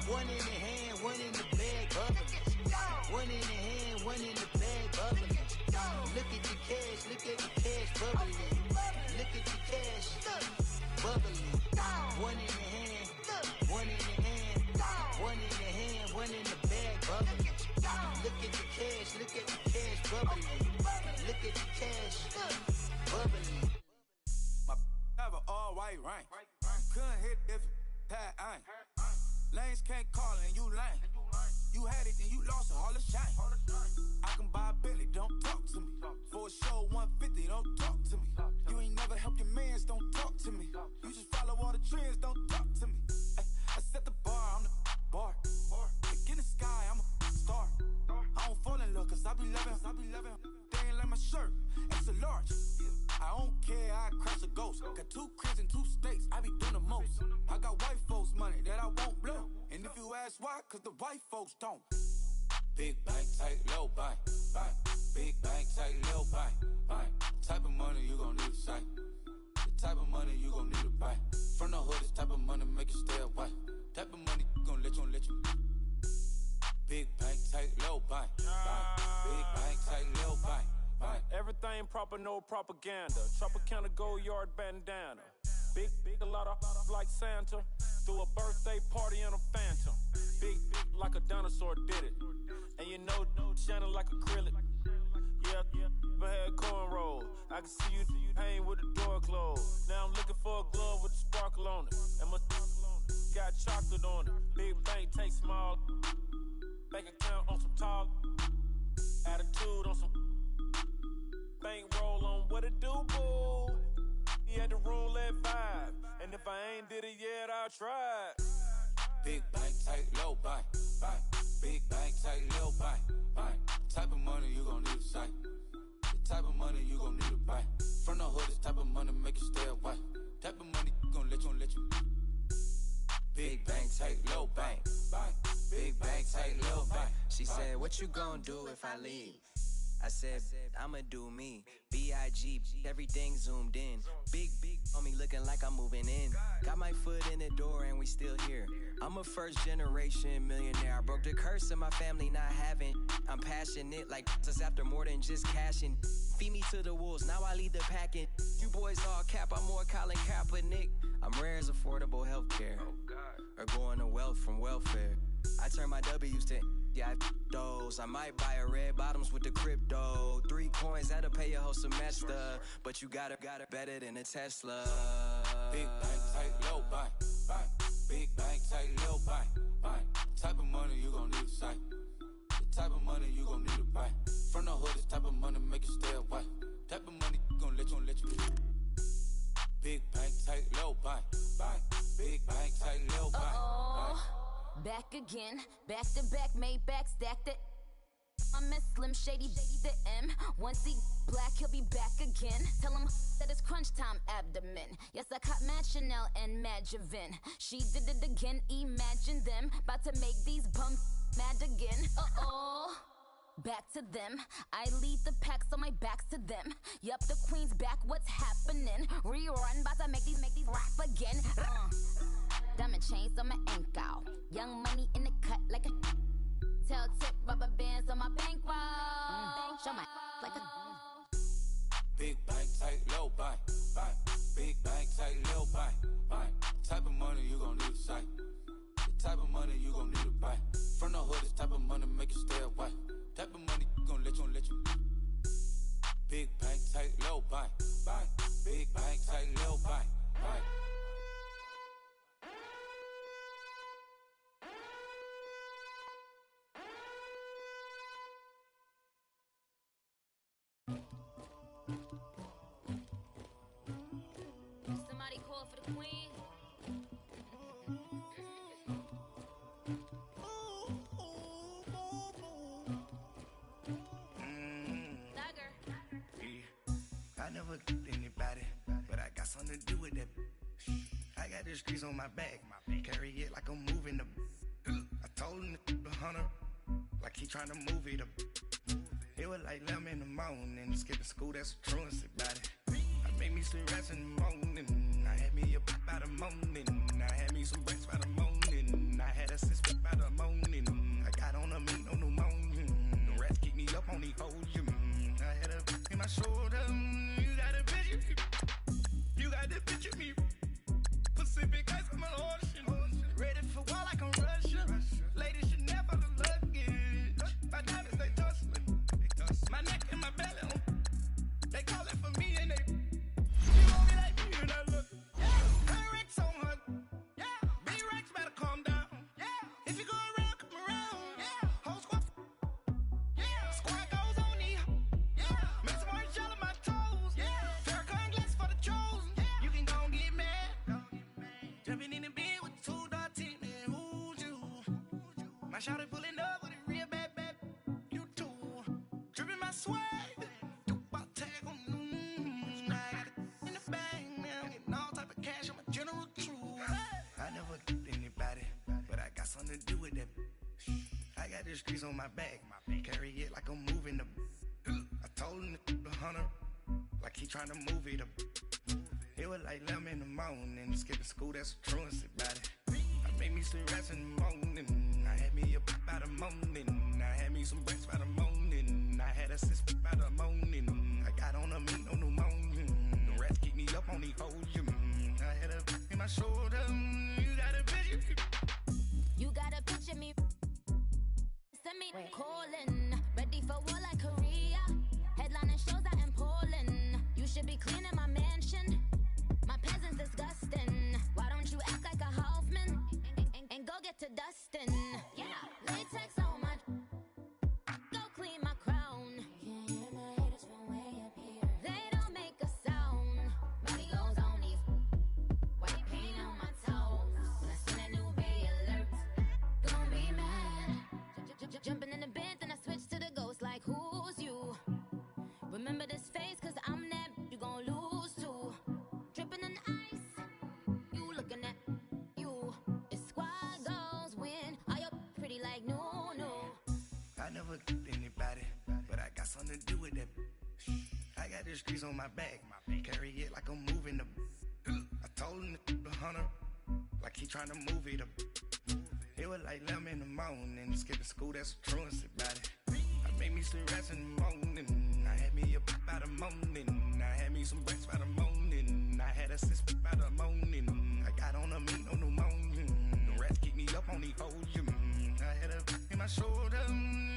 One in the hand, one in the bag, bubbling. One in the hand, one in the bag, bubbling. Look at the cash bubbling. Look at the cash bubbling. One in the hand, one in the hand, one in the hand, one in the bag, bubbling. Look at the cash bubbling. Look at the cash bubbling. My have an all white rank. Couldn't hit if that ain't. Lanes can't call and you lame. You had it, then you lost it, all the shame. I can buy a Billy, don't talk to me. For a show 150, don't talk to me. You ain't never helped your mans, don't talk to me. You just follow all the trends, don't talk to me. I set the bar, I'm the bar. Like in the sky, I'm a star. I don't fall in love, cause I be loving. They ain't like my shirt, extra large. I don't care, I crash a ghost. Got 2 cribs in 2 states, I be doing the most. I got white folks money that I won't blow. And if you ask why, cause the white folks don't. Big bank, tight, low bank, bank. Big bank, tight, low bank, bank. Type of money you gon' need to sight. The type of money you gon' need to buy. From the hood, this type of money make you stay away. Type of money gon' let you. Big bank, tight, low bank, bank. Big bank, tight, low bank, bank. Everything proper, no propaganda. Tropicana Gold Yard bandana. Big, a lot of like Santa. Threw a birthday party in a phantom. Big, like a dinosaur did it. And you know, shining like acrylic. Yeah, I had cornrows. I can see you hang with the door closed. Now I'm looking for a glove with a sparkle on it. And my got chocolate on it. Big bank, take small. Bank account on some tall. Attitude on some. Bank roll on what it do, boo. He had the roulette vibe. And if I ain't did it yet, I'll try. Big bank, tight, low bank, bank. Big bank, tight, low bank, bank. Type of money you gon' need to sight. The type of money you gon' need to buy. From the hood, this type of money make you stay away. Type of money gon' let you. Big bank, tight, low bank, bank. Big bank, tight, low bank. She said, what you gon' do if I leave? I said, I'ma do me. B.I.G. Everything zoomed in. Big on me looking like I'm moving in. Got my foot in the door and we still here. I'm a first generation millionaire. I broke the curse of my family not having. I'm passionate like just after more than just cashing. Feed me to the wolves, now I lead the packing. You boys all cap, I'm more Colin Kaepernick. I'm rare as affordable healthcare. Or going to wealth from welfare. I turn my W's to those. I might buy a red bottoms with the crypto. 3 coins, that'll pay your whole semester. But you got it better than a Tesla. Big bank, tight, low bank, bank. Big bank, tight, low bank, bank. Type of money you gon' need to sight. The type of money you gon' need to buy. From the hood, this type of money make you stay away. Type of money gon' let you. Big bank, tight, low bank, bank. Big bank, tight, low bank, bank. Back again, back to back, made back, stacked it. I'm a Slim Shady, the M. Once he black, he'll be back again. Tell him that it's crunch time abdomen. Yes, I caught Mad Chanel and Mad Javin. She did it again, imagine them. About to make these bums mad again. Back to them. I lead the pack, so my back's to them. Yup, the queen's back, what's happening? Rerun, about to make these rap again. Diamond chains on my ankle. Young money in the cut like a tail tip, rubber bands on my bankroll. Show my like a Big bank, tight, low bank, bank. Big bank, tight, low bank, bank. Type of money you gon' need to sight. The type of money you gon' need to buy. From the hood, this type of money make you stay away. Type of money gon' let you. Big bank, tight, low bank, bank. Big bank, tight, low bank, bank. somebody call for the queen. I never anybody, but I got something to do with that. I got the streets on my back, carry it like I'm moving the. I told him the hunter, like he trying to move it up. It was like 11 in the morning, skipping school, that's a truancy about it. I made me some rats in the morning, I had me up by the morning. I had me some rats by the morning, I had a six by the morning. I got on a meat on the morning, the rats keep me up on the podium. I had a in my shoulder, you got a picture me, you got this picture me. Pacific ice, I'm an ocean, ready for war like I'm Russia. Ladies should never look luggage, my diamonds they tussling. My neck and my belly, they calling for me and they. You want me like me and I look. Her Rex on her, be shawty pulling up with a real bad. You too. Dripping my swag. Do about tag on. I got it in the bag now. Getting all type of cash. I'm a general true. I never did anybody, but I got something to do with that. I got the streets on my back. Carry it like I'm moving the. I told him the hunter, like he trying to move it up. It was like 11 in the morning. Skipping school, that's a truancy about it. I made me some rats in the morning. I had me up by the morning. I had me some breaks by the morning. I had a sis by the morning. I got on a meat, no pneumonia. The rats keep me up on the podium. I had a in my shoulder. You got a picture. You got a picture me. Send me calling. Ready for war like Korea. Headlining shows out in Poland. You should be cleaning my mansion. My peasants disgusting. Why don't you act like a Hoffman and go get to dustin'? Yeah, latex on my. Go clean my crown. Can't hear my haters from way up here. They don't make a sound. Money goes on these. White paint on my toes. When I see that new bay alert, gonna be mad. Jumping in the bed, then I switch to the ghost like who's you? Remember this face, cause I'm that you gon' lose too. Dripping in ice, you looking at you. It's squad goals win. Are you pretty like no? I never did anybody, but I got something to do with that. I got the streets on my back. Carry it like I'm moving the. I told him the hunter, like he trying to move it up. It was like 11 in the morning. Skipping school, that's a truancy about it. I made me some rats in the morning. I had me up by the morning. I had me some breaks by the morning. I had a sis by the morning. I got on a meat, no pneumonia. The rats keep me up on the podium. I had a in my shoulder.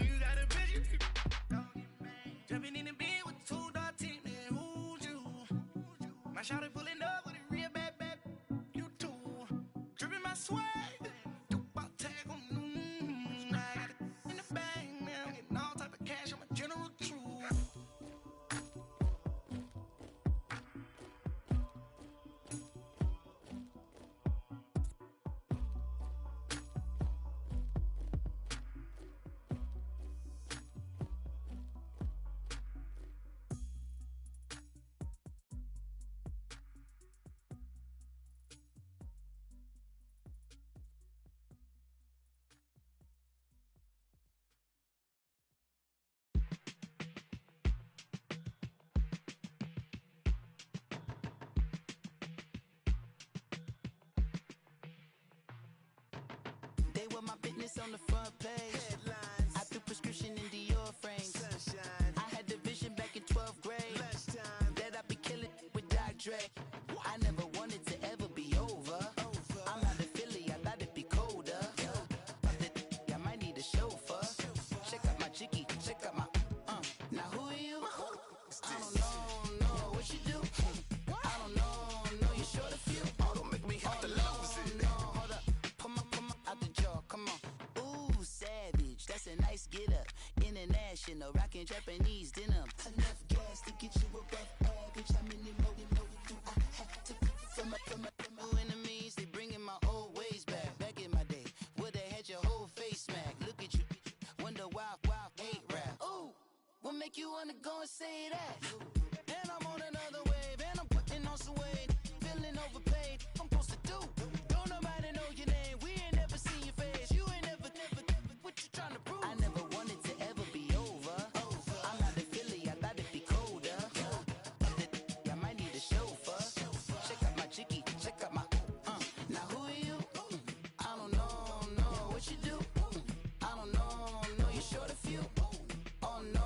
You got a picture. Jumping in the bed with two dark teeth, man. Who's you? My shawty pulling up with a real bad. You too. Dripping my swag. My business on the front page. Headlines. I threw prescription in Dior frames. Sunshine. I had the vision back in 12th grade. Lunchtime. That I'd be killing with Dr. Dre. I never wanted to ever be over. I'm not a Philly, I thought it'd be colder. I might need a chauffeur. Check out my chicky, check out my Now who are you? I don't know what you do. I don't know you short a few. Oh, don't make me have to lose it. Hold up, pull my out the jaw, come on. Ooh, savage, that's a nice get up. International, rockin' Japanese denim. Enough gas to get you above average. How many more do I have to from my enemies? They bringing my old ways back. Back in my day, where they had your whole face smacked. Look at you, wonder why hate rap. Ooh, what make you wanna go and say that? And I'm on another wave, and I'm putting on some weight. Feeling overpaid, I'm supposed to do. Don't nobody know your name, we ain't never seen your face. You ain't never, what you trying to prove? I never wanted to ever be over. I'm not a Philly, I thought it'd be colder. I might need a chauffeur. Check out my chicky, check out my Now who are you? I don't know what you do. I don't know you short a few. Oh no,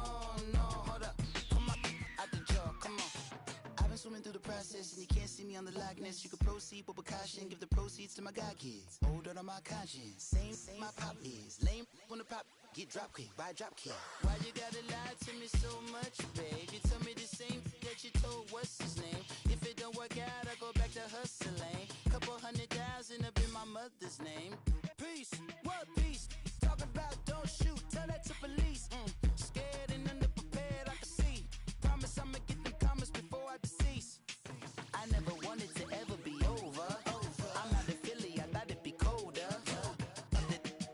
hold up. Come on, out the jaw, come on. I've been swimming through the process and you can't see me on the likeness. You can proceed with precaution, give the proceeds to my god kids. Older on my conscience, same my pop is. Lame when the pop get drop kick by drop kick. Why you gotta lie to me so much, babe? You tell me the same that you told what's his name. If it don't work out, I go back to hustling. Couple 100,000 up in my mother's name. Peace, what peace? Talking about don't shoot, tell that to police. Scared and underprepared, I can see. Promise I'ma get them comments before I decease. I never wanted to ever be over. I'm not a Philly, I thought it'd be colder.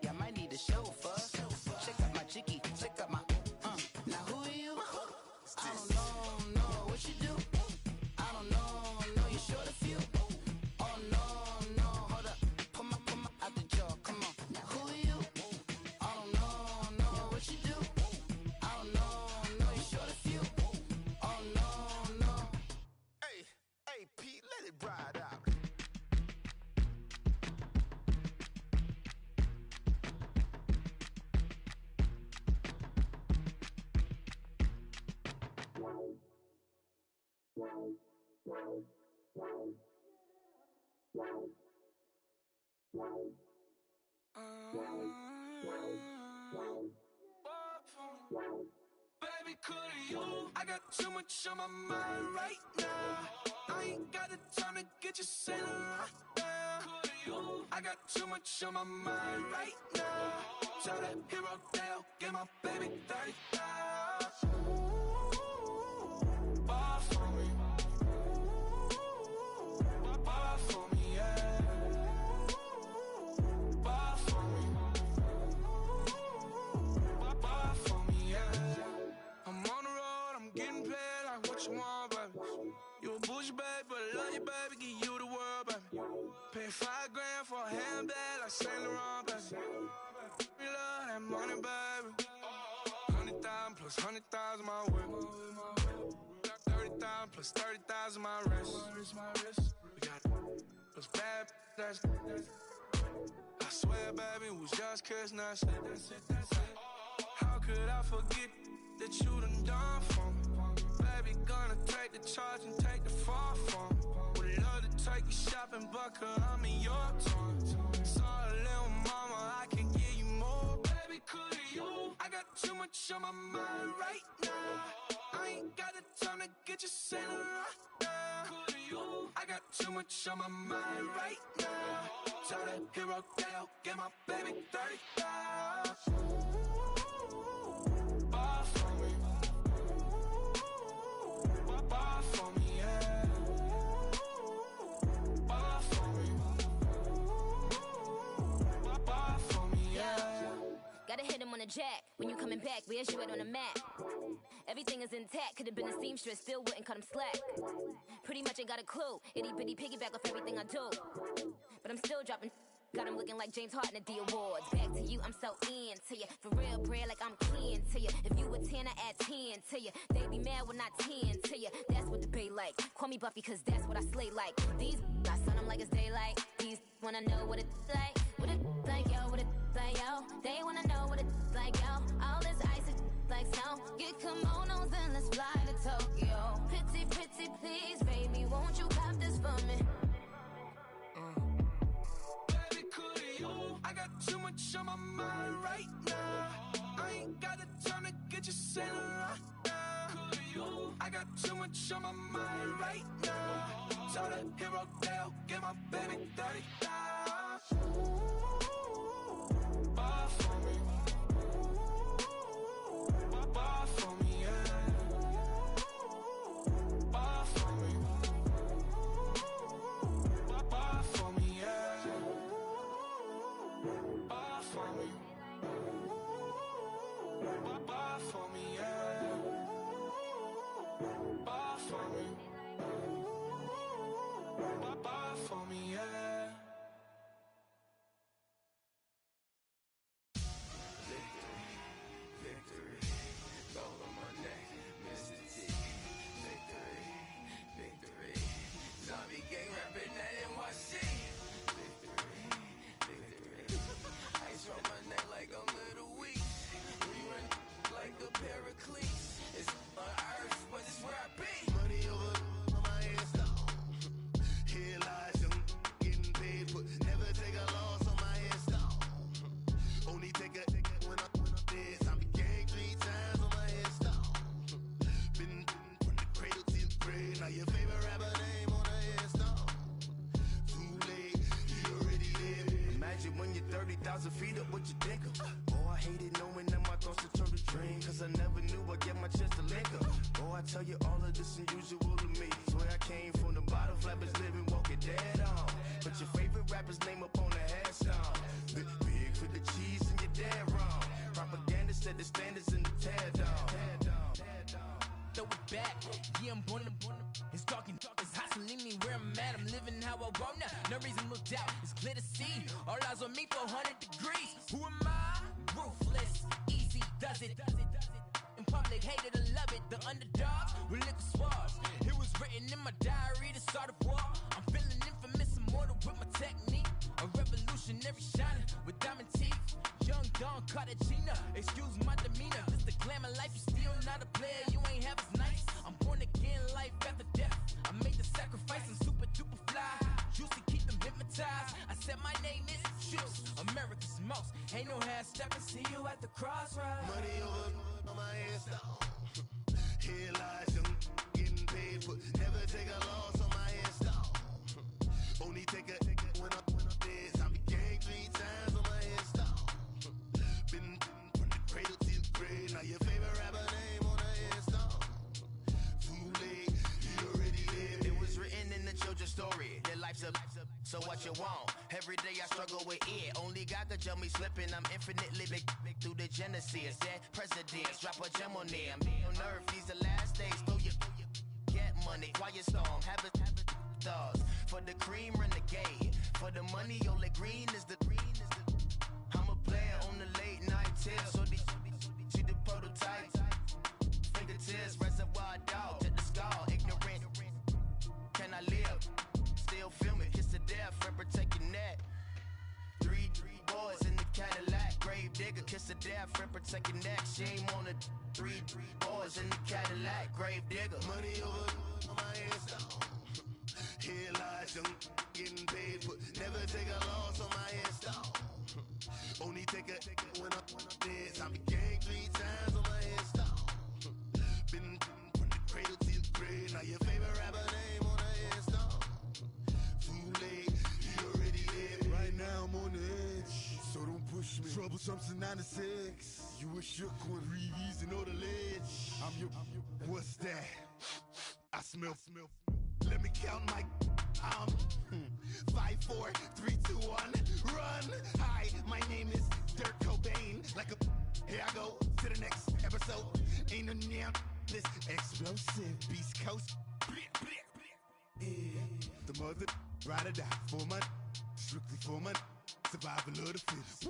I might need a chauffeur. Baby, could you? I got too much on my mind right now. I ain't got the time to get you sailing right now. Could you? I got too much on my mind right now. Tell that hero Dale, get my baby 30,000. Bar for me. Bar for me, yeah. Bar for me. Bar for me, yeah. I'm on the road, I'm getting paid like what you want, baby. You a bougie, baby, but I love you, baby. Give you the world, baby. Pay $5 grand for a handbag like Saint Laurent, baby. We love that money, baby. 100,000 plus 100,000 my whip. 30,000 plus 30,000 my wrist. We got those bad, that's I swear, baby, it was just kiss, that's it. How could I forget that you done for me? Baby, gonna take the charge and take the fall from me. Would love to take you shopping, but I'm in your town. Sorry, little mama, I can give you more. Baby, could you? I got too much on my mind right now. I ain't got the time to get you sailing right now. Could you? I got too much on my mind right now. Tell that hero Dale, get my baby 30,000. Bar for me. Bar for me, yeah. Bar for me. Bar for me, yeah. Gotta hit him on the jack. When you coming back, where's you at on the map? Everything is intact. Could've been a seamstress, still wouldn't cut him slack. Pretty much ain't got a clue. Itty bitty piggyback off everything I do. But I'm still dropping. Got him looking like James Harden at the awards. Back to you, I'm so into you. For real, bread, like I'm kin to you. If you a 10, I add 10 to you. They be mad when I 10 to you. That's what the bay like. Call me Buffy, cause that's what I slay like. These, I sun them like it's daylight. These wanna know what it's like. What it like, yo, what it like, yo. They wanna know what it's like, yo. All this ice is like snow. Get kimonos and let's fly to Tokyo. Pretty, pretty, please, baby, won't you cop this for me? I got too much on my mind right now. I ain't got the time to get you sailing right now. Could you? I got too much on my mind right now. Tell that hero Dale, get my baby 30,000. Bar for me. Bar for me, yeah. Bar for me. Bar for me, yeah. Bar for me. Bar for me, yeah. Bar for me. Bar for me, yeah. Victory, gold on my neck, Mr. T. Victory, zombie gang rapping that NYC. Victory, ice on my neck like a little weak. We run like a Pericles. It's on earth, but it's where I be. Money over on my headstone. Here lies young getting paid, but never take a loss on my headstone. Only take a when I'm dead. Zombie gang 3 times on my headstone. Been from the cradle to the grave. Now your favorite rapper name on a headstone. Too late, he already dead. Imagine when you're 30,000 feet up, what you think of? Oh, I hated knowing that my thoughts would turn to dream. Cause I never knew I'd get my chance to link up. Oh, I tell you all of this unusual to me. Swear I came from the bottom, flappers living, walking dead on. Put your favorite rapper's name up on the headstone. Big for the cheese and you're dead wrong. Propaganda set the standards in the tear down. Throw it back, yeah, I'm born to. It's talking, it's hustling me where I'm at. I'm living how I want now. No reason to look out, it's clear to see. All eyes on me for 100 degrees. Who am I? Ruthless, easy does it. In public, hated and love it. The underdogs with liquor swabs. It was written in my diary to start a war. I'm feeling infamous, immortal with my technique. A revolution Missionary shining with diamond teeth. Young Don Cartagena, excuse my demeanor. This the glamour life, you still not a player, you ain't half as nice. I'm born again, life after death. I made the sacrifice, I'm super duper fly. Used to keep them hypnotized. I said my name is Juice, America's most. Ain't no half stepping, see you at the crossroads. Money over on my hands down. Here lies young, getting paid for. Never take a loss on my hands down. Only take a when I'm dead. I be gang 3 times on my hands down. Been from the cradle to the grave. Now your favorite rapper name on the hands down. Too late, he already lived. It was written in the children's story. Their life's a so what you want? Every day I struggle with it. Only God could tell me slipping. I'm infinitely big through the genesis. Dead presidents, drop a gem on them. On earth, these the last days. Throw your get money, quiet storm. Have it thoughts for the cream renegade. For the money, only green is the. I'm a player on the late night tip. So see the prototype. Fingertips, reservoir dog to the skull. Ignorant. Can I live? Still film it, kiss to death, friend protect your neck. 3 boys in the Cadillac, grave digger, kiss to death, friend protect your neck. Shame on the 3 boys in the Cadillac, grave digger. Money over on my hands down. Here lies young, getting paid for. Never take a loss on my hands down. Only take a when I'm dead. I be gang 3 times on my hands down. Been from the cradle to the grave. Now your favorite rapper name on the hands down. Too late, he already lived. Right now I'm on the edge, so don't push me. Troublesome since 96. You a shook one, Reeves and all the ledge. I'm your, what's that? I smell. Let me count my. I'm 5, 4, 3, 2, 1. Run. Hi, my name is Dirk Cobain. Like a, here I go to the next episode. Ain't no damn this explosive Beast Coast. Yeah. The mother ride or die for my strictly for my survival of the fittest.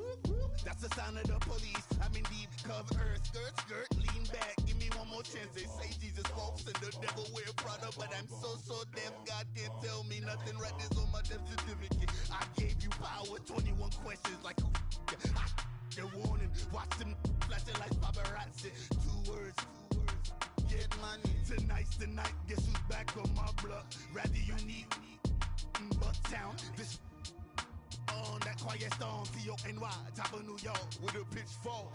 That's the sign of the police. I'm indeed cover earth, skirt, lean back. Give me one more chance. They say Jesus walks and the devil wear Prada, but I'm so deaf. God can't tell me nothing. Right this on my death certificate. I gave you power. 21 questions like who? They're warning. Watch them flashing like paparazzi. 2 words. Get money. Tonight's the night. Guess who's back on my block? Rather unique. Bucktown. This on that quiet storm. T-O-N-Y. Top of New York with a pitchfork.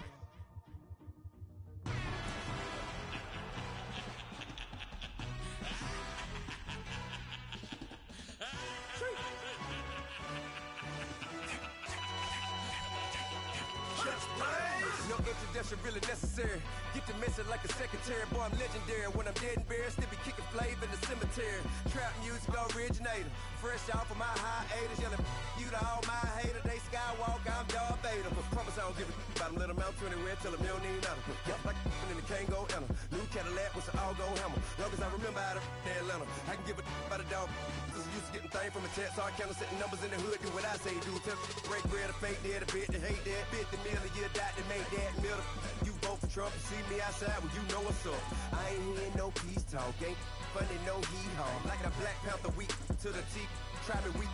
No introduction really necessary. Get the message like a secretary. Boy, I'm legendary. When I'm dead and buried, still be kicking flavor in the cemetery. Trap music originator. Fresh off of my hiatus. Yelling you to all my haters. They skywalk, I'm Darth Vader. But promise I don't give a about them. Let them out to anywhere. Tell them they don't need nothing. Yep, like in the Kango Enter. New Cadillac with an all-gold hammer. Long as I remember out of Atlanta. I can give a about a dog. I'm used to getting things from a text. So I count setting numbers in the hood. Do what I say do. Tell break bread or fake dead. A bit to hate that. 50 million a year dot to make that middle. You vote for Trump, you see me outside, well, you know what's up. I ain't hearing no peace talk, ain't funny, no hee-haw. Like a Black Panther week to the teeth, try me weak.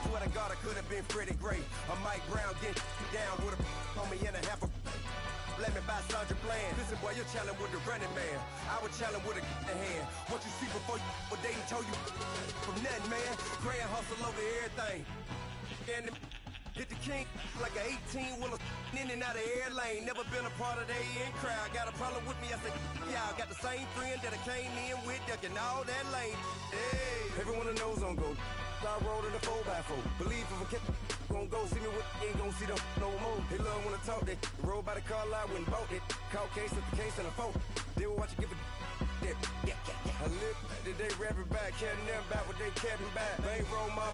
Swear to God, I could have been Freddie Gray. Or Mike Brown get down with a homie and a half a. Let me buy Sandra Bland. Listen, boy, you're challenging with the running man. I would challenge with a hand. What you see before you, what they told you from nothing, man. Grand hustle over everything. And hit the king like an 18-wheeler in and out of air lane. Never been a part of the in crowd. Got a problem with me, I said, y'all got the same friend that I came in with, ducking all that lane. Hey, everyone knows on go. I rolled in a 4x4. Believe if I kept gon' go see me with, ain't gon' see them no more. They love when I talk, they roll by the car lot when bought it. Caught case at the case and a phone. They will watch you give a that. I live, did they rap it back, caring them back what they capping back. They ain't roll my